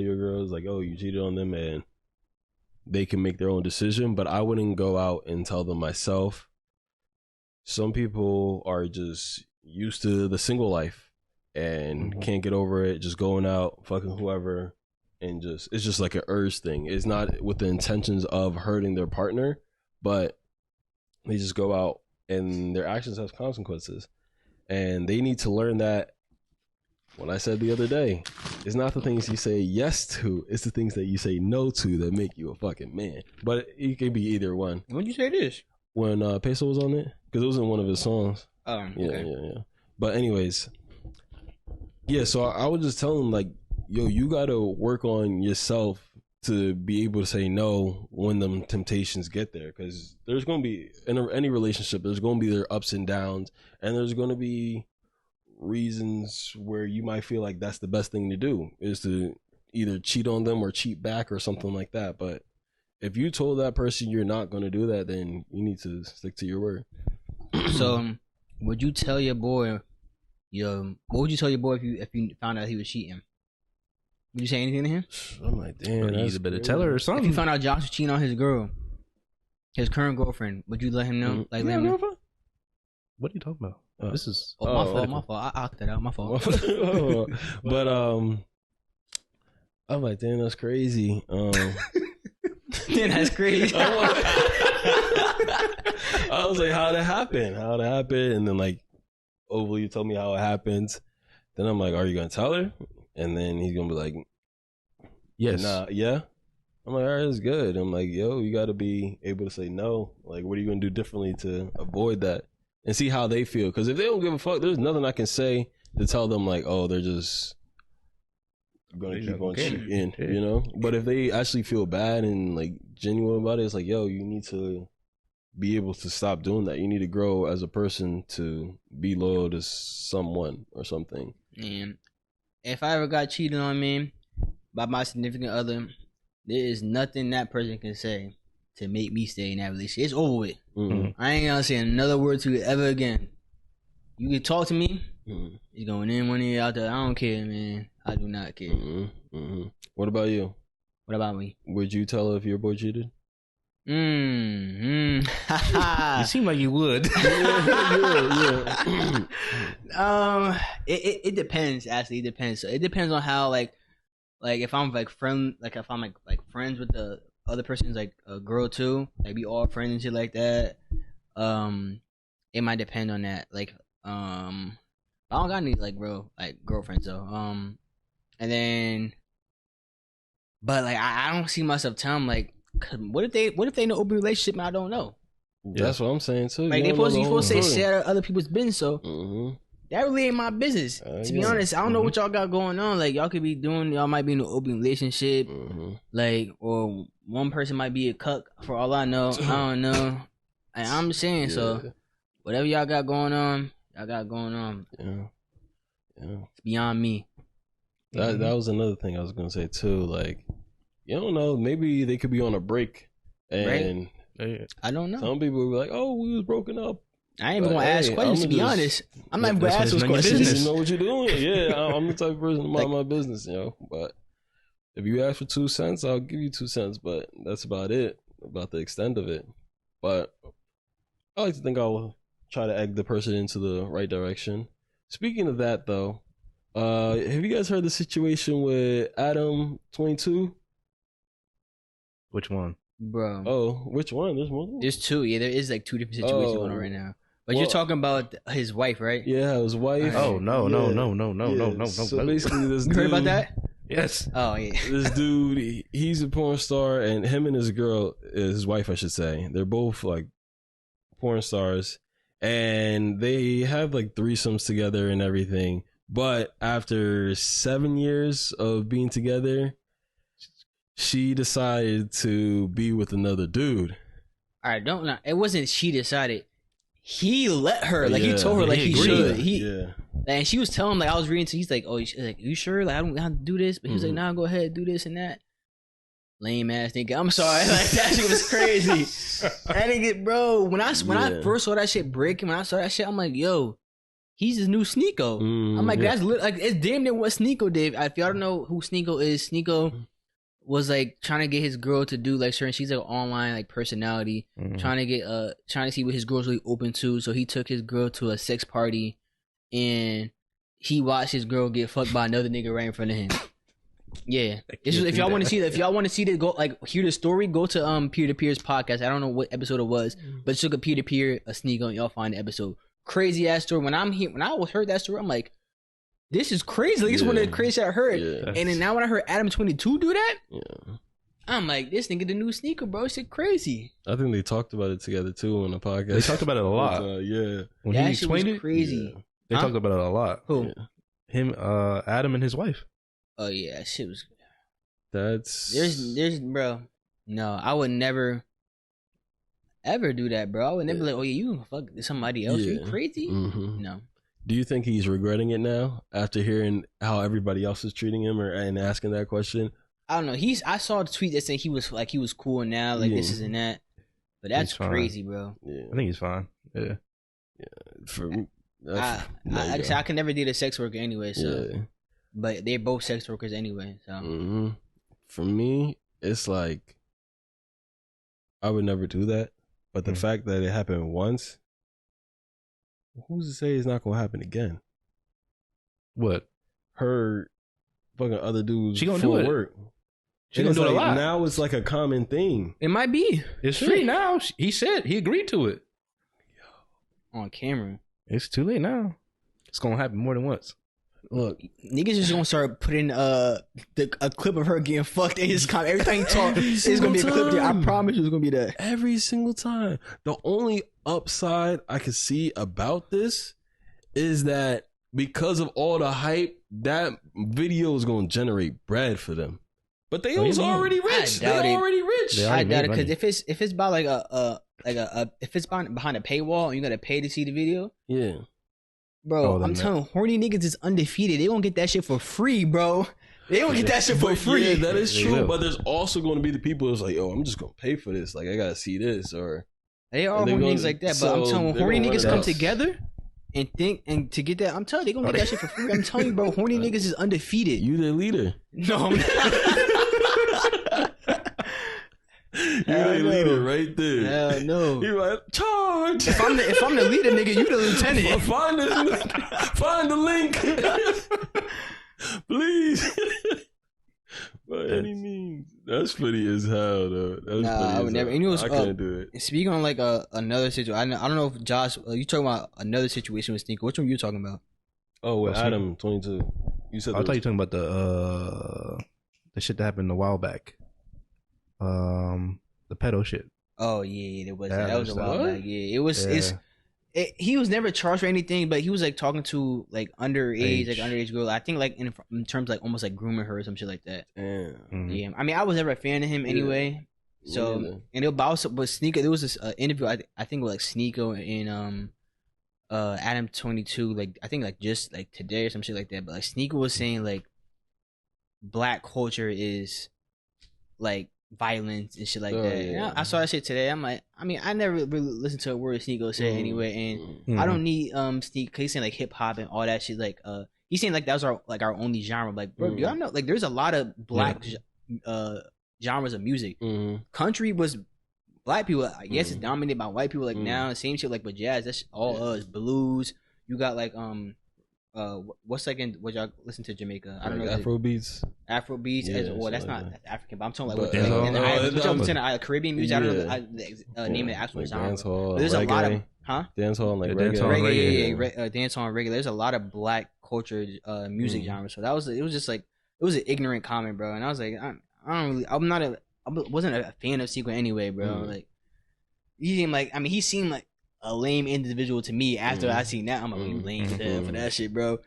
your girls like, oh, you cheated on them, and they can make their own decision, but I wouldn't go out and tell them myself. Some people are just used to the single life and can't get over it, just going out, fucking whoever, and it's just like an urge thing. It's not with the intentions of hurting their partner, but they just go out and their actions have consequences. And they need to learn that, what I said the other day, it's not the things you say yes to, it's the things that you say no to that make you a fucking man. But it can be either one. When you say this? When Peso was on it, because it was in one of his songs. Okay. Yeah. But anyways, yeah, so I would just tell him like, yo, you gotta work on yourself to be able to say no when them temptations get there, because there's gonna be, in any relationship, there's gonna be their ups and downs, and there's gonna be reasons where you might feel like that's the best thing to do, is to either cheat on them or cheat back or something like that. But if you told that person you're not going to do that, then you need to stick to your word. So would you tell your boy what would you tell your boy if you found out he was cheating? Would you say anything to him? I'm like, damn, You better tell her or something. If you found out Josh was cheating on his girl, his current girlfriend, would you let him know? Like, let him know? What are you talking about? This is my fault. I knocked that out. My fault. But I'm like, damn, that's crazy. Damn, that's crazy. I was like, how'd it happen? And then like, overly, you told me how it happens. Then I'm like, are you gonna tell her? And then he's gonna be like, yes. Nah, yeah. I'm like, all right, that's good. I'm like, yo, you gotta be able to say no. Like, what are you gonna do differently to avoid that? And see how they feel. Because if they don't give a fuck, there's nothing I can say to tell them like, oh, they're just gonna keep on cheating, you know? But if they actually feel bad and like genuine about it, it's like, yo, you need to be able to stop doing that. You need to grow as a person to be loyal to someone or something. And if I ever got cheated on, man, by my significant other, there is nothing that person can say to make me stay in that relationship. It's over with. I ain't gonna say another word to you ever again. You can talk to me. It's going in one ear out there. I don't care, man. I do not care. What about you? What about me? Would you tell her if your boy cheated? You seem like you would. It depends. Actually, it depends. So it depends on how like if I'm like friends with the other person's like a girl too, like we all friends and shit like that. it might depend on that. Like, I don't got any like real like girlfriends though. And then, but like I don't see myself telling them, like, what if they in an open relationship and I don't know? That's what I'm saying too. Like, you supposed to say share other people's business, so that really ain't my business. To be honest, I don't know what y'all got going on. Like, y'all might be in an open relationship, like, or one person might be a cuck for all I know. I don't know. And I'm just saying, so whatever y'all got going on, Yeah. It's beyond me. That was another thing I was gonna say too. Like, you don't know, maybe they could be on a break, and I don't know. Some people will be like, "Oh, we was broken up." I ain't even gonna ask questions. To be honest, I'm not even gonna ask those questions. You know what you're doing? Yeah, I'm the type of person to mind my business, you know. But if you ask for 2 cents, I'll give you 2 cents. But that's about it. About the extent of it. But I like to think I'll try to egg the person into the right direction. Speaking of that, though, have you guys heard the situation with Adam 22? Which one? Bro. Oh, which one? There's one? There's two. Yeah, there is like 2 different situations going on right now. But you're talking about his wife, right? Yeah, his wife. Oh, no. So basically this dude... You heard about that? Yes. Oh, yeah. This dude, he's a porn star, and him and his girl, his wife, I should say, they're both like porn stars, and they have like threesomes together and everything. But after 7 years of being together, she decided to be with another dude. I don't know. It wasn't she decided. He let her. Like, he told her, like, he should. And she was telling him, like, I was reading, so he's like, oh, you sure? Like, I don't have to do this. But he was like, nah, go ahead, do this and that. Lame ass nigga. I'm sorry. Like, that shit was crazy. That nigga, bro, when I first saw that shit breaking, when I saw that shit, I'm like, yo, he's his new Sneako. I'm like, that's like, it's damn near what Sneako did. If y'all don't know who Sneako is, Sneako was like trying to get his girl to do like certain, she's like an online like personality, trying to see what his girl's really open to. So he took his girl to a sex party and he watched his girl get fucked by another nigga right in front of him. Yeah. If y'all want to see that, go like hear the story, go to Peer to Peer's podcast. I don't know what episode it was, but just look at Peer to Peer, a Sneako, and y'all find the episode. Crazy ass story. When I heard that story, I'm like, this is crazy. Like, this is one of the craziest I heard. Yeah. And then now when I heard Adam 22 do that, I'm like, this nigga the new Sneako, bro. Shit crazy. I think they talked about it together too on the podcast. They talked about it a lot. When he explained it, crazy. They talked about it a lot. Who? Him, Adam, and his wife. Oh yeah, that shit was. That's there's bro. No, I would never ever do that, bro. I would never like, oh yeah, you fuck somebody else. Are you crazy? No. Do you think he's regretting it now after hearing how everybody else is treating him and asking that question? I don't know. I saw the tweet that said he was cool now, like this and that. But that's crazy, bro. Yeah. I think he's fine. Yeah. For me, I can never date a sex worker anyway. So, but they're both sex workers anyway. So, for me, it's like I would never do that. But the fact that it happened once. Who's to say it's not gonna happen again? What? Her fucking other dudes. She gonna do it. Work. She gonna do it a lot. Now it's like a common thing. It might be. It's free now. He said he agreed to it. On camera. It's too late now. It's gonna happen more than once. Look, niggas just gonna start putting a clip of her getting fucked in his comment. Every time he talk, it's gonna be a clip there. I promise you it's gonna be that. Every single time. The only upside I could see about this is that because of all the hype, that video is gonna generate bread for them. But they was already rich. They're already rich. I doubt it, because if it's by like if it's behind a paywall and you gotta pay to see the video, bro, I'm telling you, horny niggas is undefeated. They gonna get that shit for free, bro. They don't get that shit for free. Yeah, that is true. But there's also going to be the people that's like, yo, I'm just gonna pay for this. Like, I gotta see this. Or they are horny niggas like that. But I'm telling you, horny niggas come together and think, and to get that, I'm telling you, they gonna get that shit for free. I'm telling you, bro, horny niggas is undefeated. You the leader. No, I'm not. You're the leader right there. Hell no. You're like, charge. If I'm the leader, nigga, you the lieutenant. Find the link. Please. By any means. That's funny as hell, though. That's funny I would never. And it was, I couldn't do it. Speaking on like another situation, I don't know if Josh, you talking about another situation with Sneako. Which one you talking about? Oh, with Adam 22. You said I thought you were talking about the shit that happened a while back. The pedo shit. Oh yeah, there was Yeah, that was a while back. Yeah, it was. Yeah. He was never charged for anything, but he was like talking to like underage girl. I think like in terms like almost like grooming her or some shit like that. Damn. Yeah, I mean I was never a fan of him anyway. So and it also but Sneako, there was this interview I think with like Sneako and Adam 22 like I think like just like today or some shit like that. But like Sneako was saying like black culture is like violence and shit like that. Yeah. I saw that shit today. I'm like, I mean, I never really listened to a word Sneako said anyway, and I don't need Sneako. He's saying like hip hop and all that shit. Like, he's saying like that was our only genre. Like, bro, do y'all know? Like, there's a lot of black genres of music. Country was black people. I guess it's dominated by white people. Like now, same shit. Like, but jazz, that's all us. Blues. You got like what's like in what y'all listen to Jamaica? I don't know. Afro beats. Afro beats as well. That's not African, but I'm talking like the Caribbean music. I don't know the name of the actual like genre. Dancehall, There's reggae. a lot of dancehall and like reggae, dancehall and reggae. There's a lot of black culture music genres. So it was just like it was an ignorant comment, bro. And I was like, I wasn't a fan of Sneako anyway, bro. Like he seemed like a lame individual to me after I seen that. I'm like, you lame for that shit, bro.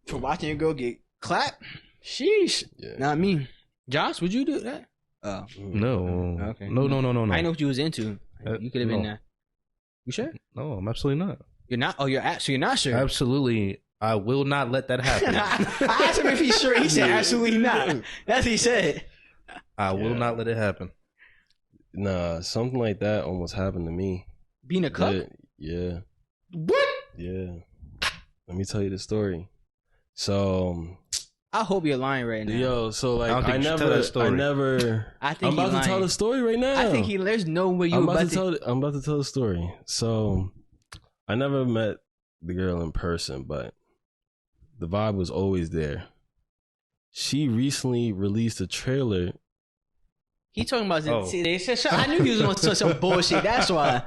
For watching a girl get clapped, sheesh. Yeah. Not me. Josh, would you do that? Oh no. Okay. No. I know what you was into. You could have been that. You sure? No, I'm absolutely not. You're not. Oh, you're not sure. Absolutely, I will not let that happen. I asked him if he's sure. He said absolutely not. That's what he said. I will not let it happen. Nah, something like that almost happened to me. Being a cup? Yeah. What? Yeah. Let me tell you the story. So I hope you're lying right now. Yo, so like I think I'm about to tell the story right now. I think there's no way I'm about to tell the story. So I never met the girl in person, but the vibe was always there. She recently released a trailer. He talking about Zendaya. I knew he was on some bullshit. That's why.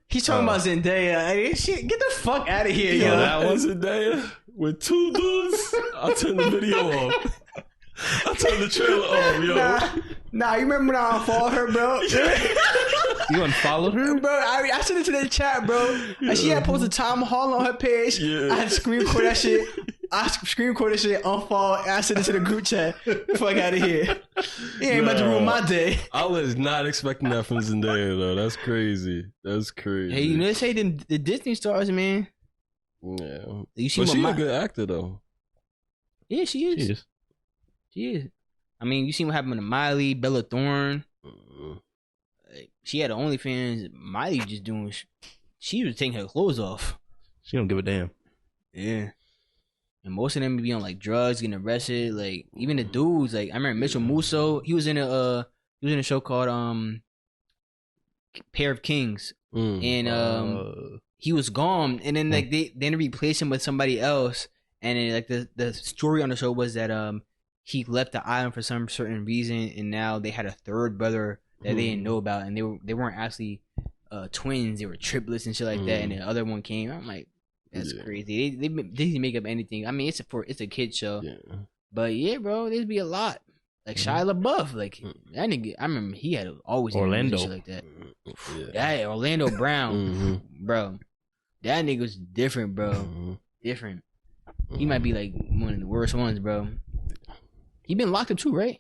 He's talking about Zendaya. Shit, get the fuck out of here, yo. That was Zendaya with two dudes. I'll turn the video off. I'll turn the trailer off, yo. Nah, you remember when I unfollowed her, bro? You unfollowed her? Bro, I sent it to the chat, bro. And she had posted Tom Holland on her page. Yeah. I had to screen record that shit. Unfollow, and I sent it to the group chat. Fuck out of here. He ain't about to ruin my day. I was not expecting that from Zendaya, though. That's crazy. Hey, you know, they say the Disney stars, man. Yeah. You see but she's a good actor, though. Yeah, she is. She is. I mean, you see what happened to Miley, Bella Thorne. She had OnlyFans. Miley just doing. She was taking her clothes off. She don't give a damn. Yeah. And most of them be on like drugs, getting arrested. Like even the dudes, like I remember Mitchell Musso. He was in a show called Pair of Kings, and he was gone. And then like they replaced him with somebody else. And then, like the story on the show was that he left the island for some certain reason, and now they had a third brother that they didn't know about, and they weren't actually twins; they were triplets and shit like that. And the other one came. I'm like, that's crazy. They didn't make up anything. I mean, it's a kid show, but yeah, bro, there'd be a lot. Like Shia LaBeouf, like that nigga. I remember he had always Orlando shit like that. Yeah, Orlando Brown, bro. That nigga was different, bro. Different. He might be like one of the worst ones, bro. He been locked up too, right?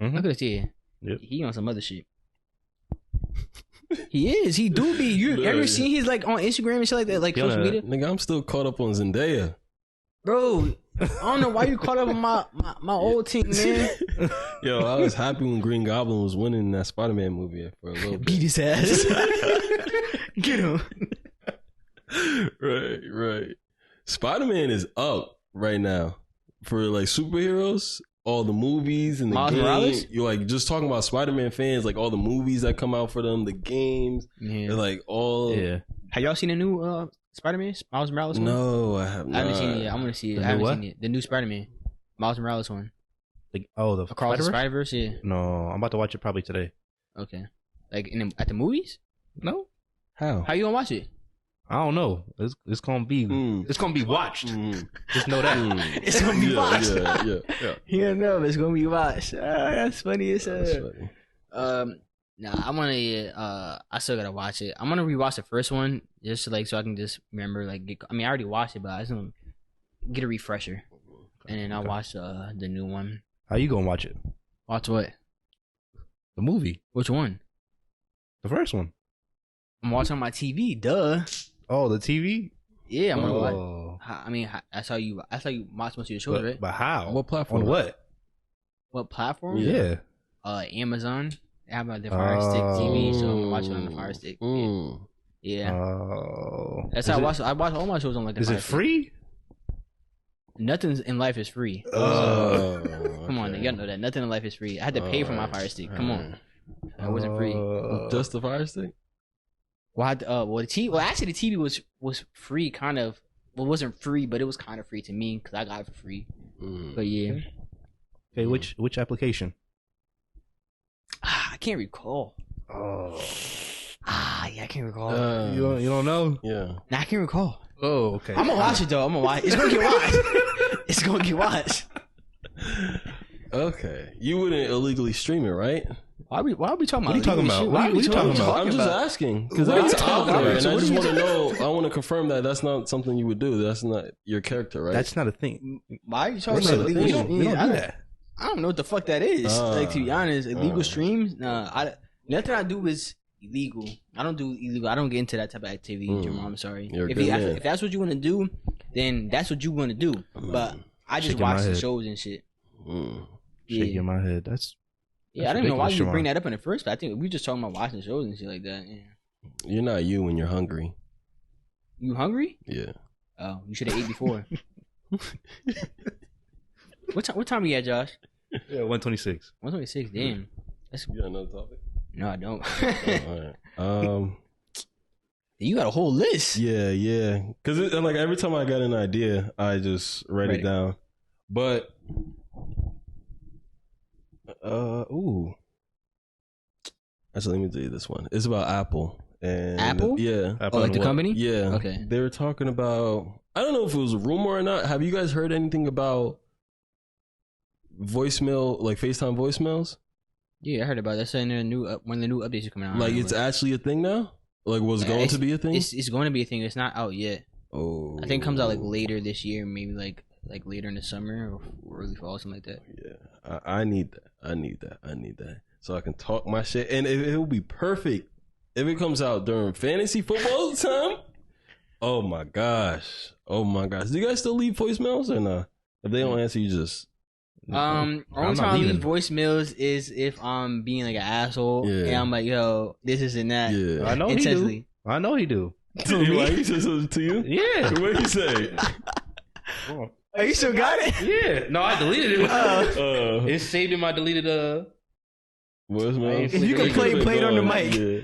I could have said. Yep. He on some other shit. He is. He do be. You ever seen he's like on Instagram and shit like that, like social media? Nigga, I'm still caught up on Zendaya. Bro, I don't know why you caught up on my old team, man. Yo, I was happy when Green Goblin was winning that Spider-Man movie for a little bit. Beat his ass. Get him. Right. Spider-Man is up right now for like superheroes. All the movies and the Miles games. Morales? You're like just talking about Spider-Man fans, like all the movies that come out for them, the games. Yeah. They're like all. Yeah. Have y'all seen the new Spider-Man? Miles Morales one? No, I have not. I haven't seen it yet. I'm gonna see it. I haven't seen it. The new Spider-Man. Miles Morales one. The Across the Spider-Verse? Spider-Verse? Yeah. No, I'm about to watch it probably today. Okay. Like at the movies? No, How? How you gonna watch it? I don't know. It's gonna be it's gonna be watched. Just know that. It's gonna be watched. Yeah. You know, it's gonna be watched. That's funny as hell. That's funny. Nah, I wanna. I still gotta watch it. I'm gonna rewatch the first one just so I can just remember. I already watched it, but I just gonna get a refresher, and then I'll watch the new one. How you gonna watch it? Watch what? The movie. Which one? The first one. I'm watching on my TV. Duh. Oh, the TV. Yeah, I'm gonna watch. That's how you watch most of your shows, right? But how? What platform? On what? What platform? Yeah. Amazon. They have the Fire Stick TV, so I'm gonna watch it on the Fire Stick. Yeah. Oh. That's how I watch. I watch all my shows on like the Is Fire it Stick. free? Nothing in life is free. Come on, you gotta know that. Nothing in life is free. I had to pay for my Fire Stick. Come on. It wasn't free. Just the Fire Stick? Well, the TV. Well, actually, the TV was free, kind of. Well, it wasn't free, but it was kind of free to me because I got it for free. But yeah. Okay, which application? I can't recall. Oh. Yeah, I can't recall. You don't know? Yeah. Nah, I can't recall. Oh, okay. I'm gonna watch it though. I'm gonna watch it. It's gonna get watched. It's gonna get watched. Okay. You wouldn't illegally stream it, right? Why are we talking about? What are you talking about? Why are we talking about? I'm just asking because What are you that's talking out there, about? and I What just are you want to know. I want to confirm that that's not something you would do. That's not your character, right? That's not a thing. Why are you talking That's about not a illegal thing. streams? We don't do that. I don't know what the fuck that is. Like, to be honest, illegal streams. Nah, nothing I do is illegal. I don't do illegal. I don't get into that type of activity. Jamal, I'm sorry. If that's what you want to do, then that's what you want to do. But I just watch the shows and shit. Shaking my head. That's I don't even know why you ridiculous, bring that up in the first. But I think we just talking about watching shows and shit like that. Yeah. You're not you when you're hungry. You hungry? Yeah. Oh, you should have ate before. What time are you at, Josh? Yeah, 126. 126. Damn. That's, You got another topic? no, I don't. All right. You got a whole list. Yeah. Because like every time I got an idea, I just write it down. But ooh. Actually, let me tell you this one. It's about Apple. And Apple? Yeah. Apple Oh, like the what? company? Yeah. Okay. They were talking about, I don't know if it was a rumor or not. Have you guys heard anything about voicemail, like FaceTime voicemails? Yeah, I heard about that. Saying one of the new updates is coming out. Like it's actually a thing now? Like was going to be a thing? It's going to be a thing. It's not out yet. Oh. I think it comes out like later this year, maybe like later in the summer or early fall, something like that. Yeah. I need that. I need that. So I can talk my shit. And it will be perfect if it comes out during fantasy football time. Oh my gosh. Do you guys still leave voicemails or not? If they don't answer, you just Only time I leave voicemails is if I'm being like an asshole and I'm like, yo, this and that. Yeah. I know he do. To me? He said something to you? Yeah. What did he say? Oh, you still got it? yeah. No, I deleted it. It's saved in my deleted voicemail. If you can play it on the mic. Yeah.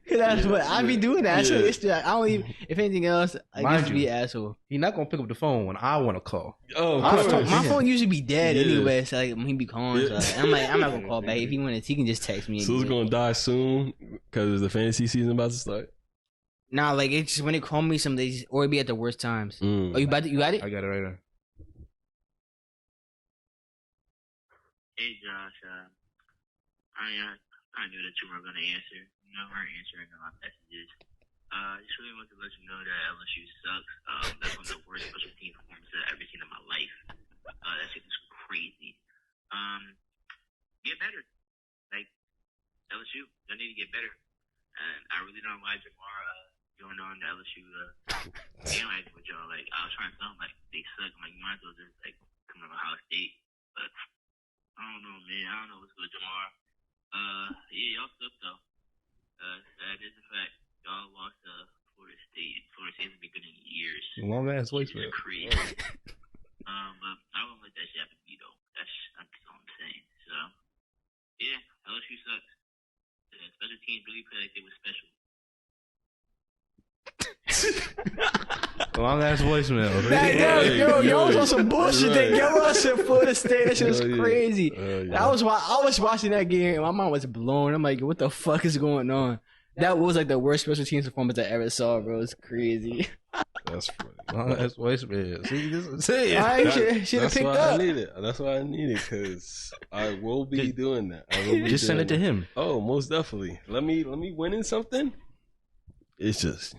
Cause that's what I be doing. That. Yeah. It's just, I don't even. If anything else, I used to be an asshole. He's not gonna pick up the phone when I want to call. Oh, My phone usually be dead Yeah. anyway. So like when he be calling, Yeah. so I'm like, I'm not gonna call back. If he wanted, he can just text me. So it's gonna die soon because the fantasy season about to start. Nah, like it's just when they call me some days, or it be at the worst times. Oh, you got it? I got it right there. Hey Josh, I knew that you were gonna answer. You never answering my messages. Just really want to let you know that LSU sucks. That's one of the worst special team performances I've ever seen in my life. That shit is crazy. Get better. Like LSU, they need to get better. And I really don't know why Jamar joined on the LSU bandwagon with y'all. Like I was trying to tell them like they suck. I'm like, you might as well just like come to Ohio State. But I don't know, man. I don't know what's good, Jamar. Yeah, y'all suck though. That is a fact. Y'all lost to Florida State. Florida State's been good in years. Long ass voicemail. It's crazy. But I won't let that shit happen to me though. That's all I'm saying. So, yeah, LSU sucks. The special teams really play like they were special. Long ass voicemail. Yo was on some bullshit. Right. Yo was in Florida State. That shit was crazy. Yeah. I was watching that game. My mind was blown. I'm like, what the fuck is going on? That was like the worst special teams performance I ever saw, bro. It's crazy. That's funny. Long ass voicemail. See, this I should have That's picked why up. I need it. That's why I need it because I will be doing that. I will be just send doing it to that. him. Oh, most definitely. Let me win in something. It's just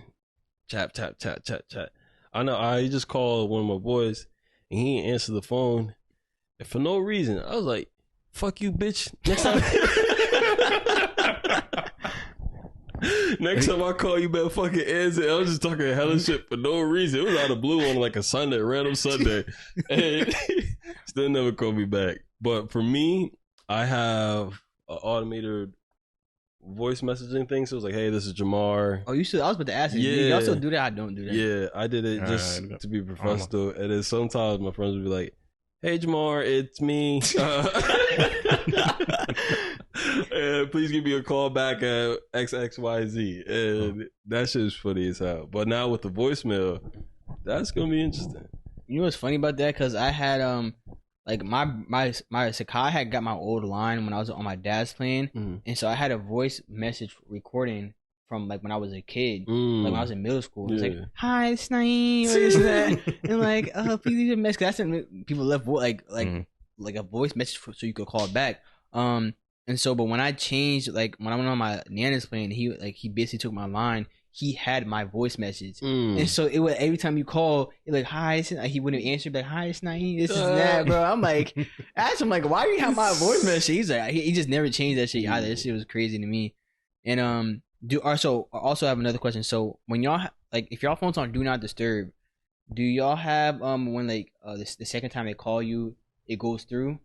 chat. I know. I just called one of my boys and he didn't answer the phone, and for no reason. I was like, "Fuck you, bitch." Next time. Next time I call you, better fucking answer. I was just talking hella shit for no reason. It was out of blue on like a Sunday, random Sunday. And still never called me back. But for me, I have an automated voice messaging thing. So it was like, hey, this is Jamar. Oh, you still? I was about to ask you. Yeah. Y'all still do that? I don't do that. Yeah, I did it just to be professional. And then sometimes my friends would be like, hey, Jamar, it's me. And please give me a call back at XXYZ. And that shit is funny as hell. But now with the voicemail, that's going to be interesting. You know what's funny about that? Because I had like my Sakai had got my old line when I was on my dad's plane, and so I had a voice message recording from like when I was a kid, like when I was in middle school. It was like, "Hi, it's Naeem," or this and that, and like, please leave a message. That's when people left like a voice message so you could call back. And so, but when I changed, like when I went on my Nana's plane, he basically took my line. He had my voice message, and so it would every time you call, you're like, "Hi," he wouldn't answer, like, "Hi, it's Naeem, this is that, bro." I'm like, ask him like, "Why do you have my voice message?" He's like, he just never changed that shit either. That shit was crazy to me. And I also have another question. So when y'all like, if y'all phones on Do Not Disturb, do y'all have when like the second time they call you, it goes through,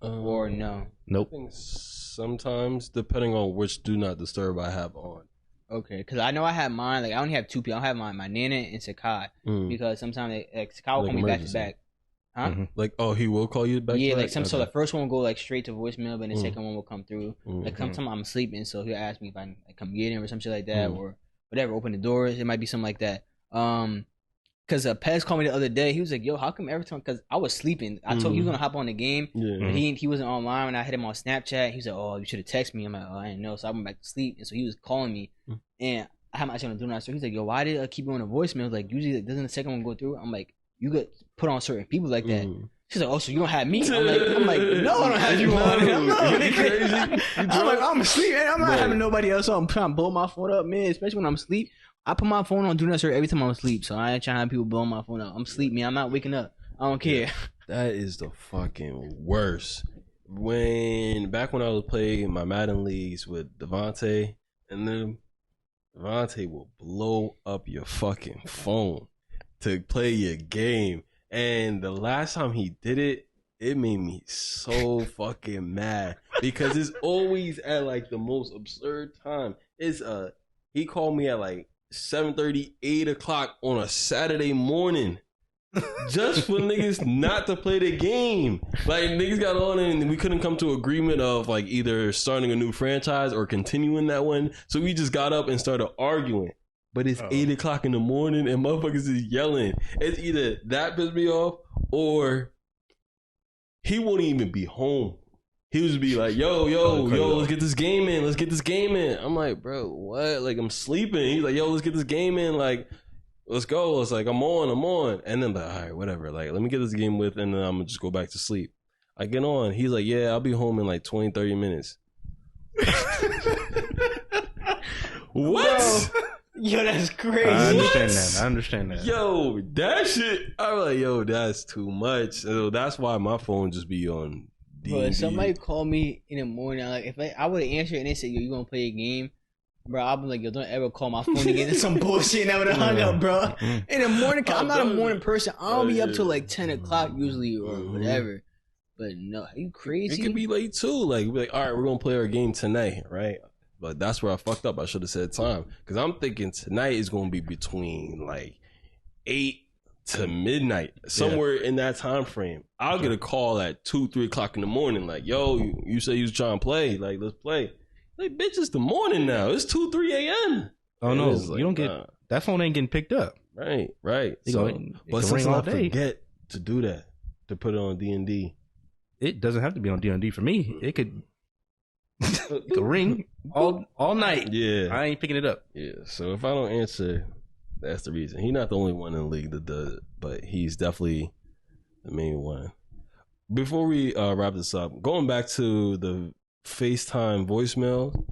or no? Nope. I think sometimes, depending on which Do Not Disturb I have on. Okay, because I know I have mine. Like I only have two people. I have my Nana and Sakai because sometimes Sakai will Like call me back to emergency. back. Huh? Like, oh, he will call you back? Yeah, to like back? so Okay. the first one will go like straight to voicemail, but the second one will come through. Like sometimes I'm sleeping, so he'll ask me if I can like, come get him or some shit like that, or whatever. Open the doors. It might be something like that. Because Pez called me the other day. He was like, "Yo, how come every time?" Because I was sleeping. I told him he was gonna hop on the game. Yeah. He wasn't online when I hit him on Snapchat. He was like, "Oh, you should have texted me." I'm like, "Oh, I didn't know." So I went back to sleep, and so he was calling me, and I had my channel doing that. So he's like, "Yo, why did I keep going to voicemail? Like usually, like, doesn't the second one go through?" I'm like, "You get put on certain people like that." She's like, "Oh, so you don't have me?" I'm like, "No, I don't have you on." I'm not crazy. I'm like, "I'm asleep, man. I'm not having nobody else. So I'm trying to blow my phone up, man. Especially when I'm asleep. I put my phone on Do Not Disturb every time I'm asleep. So I ain't trying to have people blowing my phone up. I'm asleep, man. I'm not waking up. I don't care." That is the fucking worst. Back when I was playing my Madden leagues with Devontae, and then Devontae will blow up your fucking phone to play your game. And the last time he did it, it made me so fucking mad because it's always at like the most absurd time. He called me at like 7:30, 8 o'clock on a Saturday morning. Just for niggas not to play the game. Like niggas got on and we couldn't come to agreement of like either starting a new franchise or continuing that one. So we just got up and started arguing. But it's 8 o'clock in the morning and motherfuckers is yelling. It's either that pissed me off or he won't even be home. He would just be like, yo, let's get this game in. I'm like, bro, what? Like, I'm sleeping. He's like, yo, let's get this game in. Like, let's go. It's like, I'm on. And then, like, all right, whatever. Like, let me get this game with, and then I'm going to just go back to sleep. I get on. He's like, yeah, I'll be home in like 20, 30 minutes. What? Bro. Yo, that's crazy. I understand that. Yo, that shit. I'm like, yo, that's too much. So that's why my phone just be on D&D. Bro, if somebody called me in the morning, like if I would have answered and they said, "Yo, you gonna play a game?" Bro, I'd be like, "Yo, don't ever call my phone again." It's some bullshit, and I would have hung up, bro. In the morning, cause I'm not a morning person. I don't be up till like 10 o'clock usually or whatever. But no, are you crazy? It could be late too. Like, be like, all right, we're gonna play our game tonight, right? But that's where I fucked up. I should have said time because I'm thinking tonight is gonna be between like 8 to midnight, somewhere in that time frame. I'll get a call at 2, 3 o'clock in the morning, like, yo, you say you was trying to play, like, let's play. Like, bitch, it's the morning now. It's 2, 3 a.m. Oh And no, it's like, you don't get that phone ain't getting picked up. Right. They So, go, but sometimes I forget to do that, to put it on D&D. It doesn't have to be on D&D for me. It could ring all night. Yeah. I ain't picking it up. Yeah. So if I don't answer, that's the reason. He's not the only one in the league that does it, but he's definitely the main one. Before we wrap this up, going back to the FaceTime voicemail,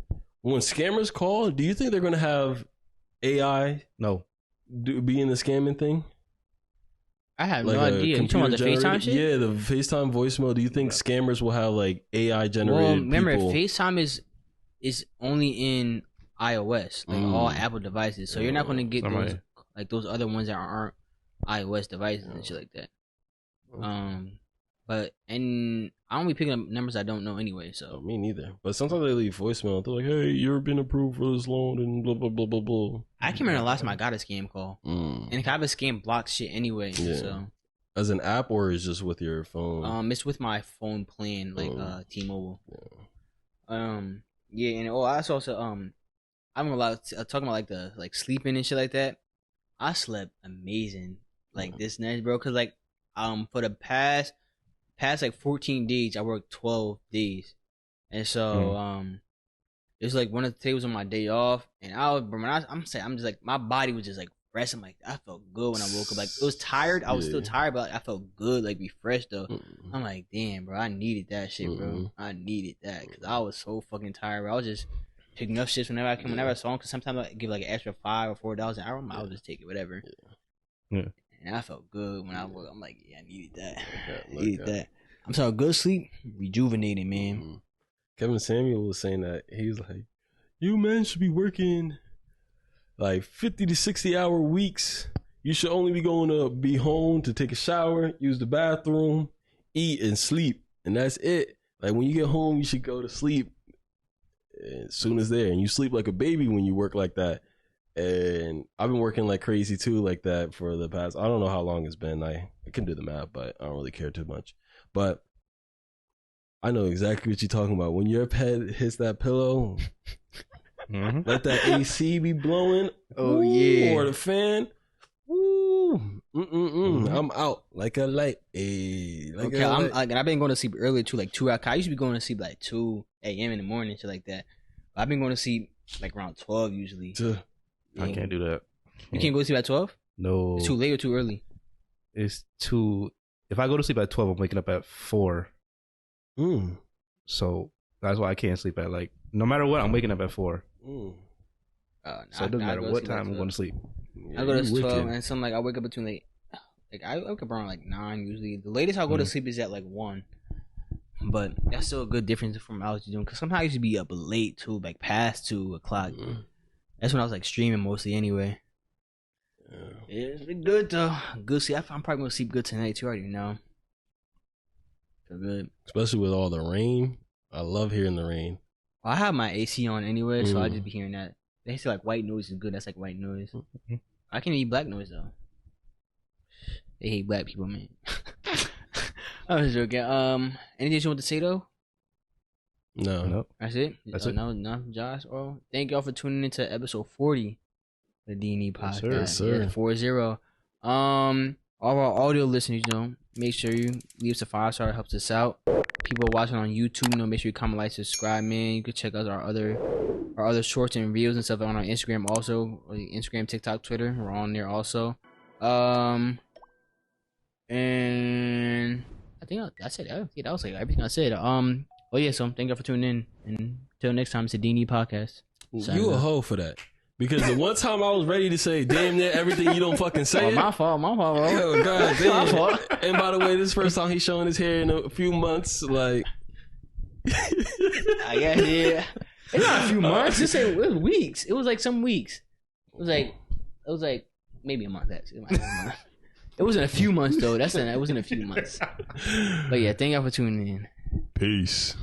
when scammers call, do you think they're going to have AI be in the scamming thing? I have no idea. You talking about the FaceTime shit? Yeah, the FaceTime voicemail. Do you think scammers will have like AI generated? Well, remember, FaceTime is only in iOS, like all Apple devices. So you're not going to get those other ones that aren't iOS devices and shit like that. And I don't be picking up numbers I don't know anyway. So me neither. But sometimes they leave voicemail. They're like, "Hey, you've been approved for this loan," and blah blah blah blah blah. I can remember the last time I got a scam call, and I have a scam block shit anyway. Yeah. So as an app, or is just with your phone? It's with my phone plan, like T-Mobile. Yeah, and I also I'm gonna lie, talking about like sleeping and shit like that. I slept amazing like this night, bro. Cause like for the past like 14 days, I worked 12 days, and so it was like one of the days was on my day off, and I'm just like my body was just like resting. Like I felt good when I woke up. Like it was tired, I was still tired, but I felt good, like refreshed though. I'm like, damn, bro, I needed that shit, bro. I needed that because I was so fucking tired, bro. I was just picking up shit whenever I saw them. Because sometimes I give like an extra $5 or $4 an hour. I would just take it, whatever. Yeah. And I felt good when I woke up. I'm like, yeah, I needed that. I needed that. I'm sorry, good sleep, rejuvenated, man. Kevin Samuel was saying that he's like, you men should be working like 50 to 60 hour weeks. You should only be going to be home to take a shower, use the bathroom, eat, and sleep, and that's it. Like when you get home, you should go to sleep as soon as there, and you sleep like a baby when you work like that. And I've been working like crazy too, like that for the past, I don't know how long it's been. I can do the math, but I don't really care too much. But I know exactly what you're talking about. When your head hits that pillow, let that AC be blowing. Oh yeah, or the fan. Woo. I'm out like a light. Okay, I've been going to sleep early too, like 2 hours. I used to be going to sleep like 2 a.m. in the morning, shit like that. But I've been going to sleep like around 12 usually. I can't do that. You can't go to sleep at 12? No. It's too late or too early? It's too... If I go to sleep at 12, I'm waking up at 4. So that's why I can't sleep at like... No matter what, I'm waking up at 4. So it doesn't matter what time I'm going to sleep. I go to 12 and some like I wake up between like I wake up around like 9 usually. The latest I'll go to sleep is at like 1. But that's still a good difference from what I was doing. Because sometimes I used to be up late too, like past 2 o'clock. That's when I was like streaming mostly anyway. Yeah, it's been good though. Good sleep. I'm probably gonna sleep good tonight too. I already know. Feel good. Especially with all the rain. I love hearing the rain. Well, I have my AC on anyway, so I just be hearing that. They say like white noise is good. That's like white noise. I can't eat black noise though. They hate black people, man. I was joking. Anything you want to say though? No. That's it? That's it. No, Josh. Oh, thank y'all for tuning into episode 40 of the D&E podcast. Yes, sir. Yeah, 40. All our audio listeners, make sure you leave us a 5-star. It helps us out. People watching on YouTube, make sure you comment, like, subscribe, man. You can check out our other shorts and videos and stuff on our Instagram also. Or Instagram, TikTok, Twitter. We're on there also. And I think that's it. Yeah, that was like everything I said. Oh yeah, so thank you for tuning in, and until next time, it's the D&E podcast. You a hoe for that, because the one time I was ready to say damn near everying you don't fucking say. My fault, bro. Oh god damn. My fault. And by the way, this is the first time he's showing his hair in a few months. Like, I guess yeah. It's not a few months. Just say it was weeks. It was like some weeks. It was like maybe a month. Actually, it wasn't a few months though. It wasn't a few months. But yeah, thank y'all for tuning in. Peace.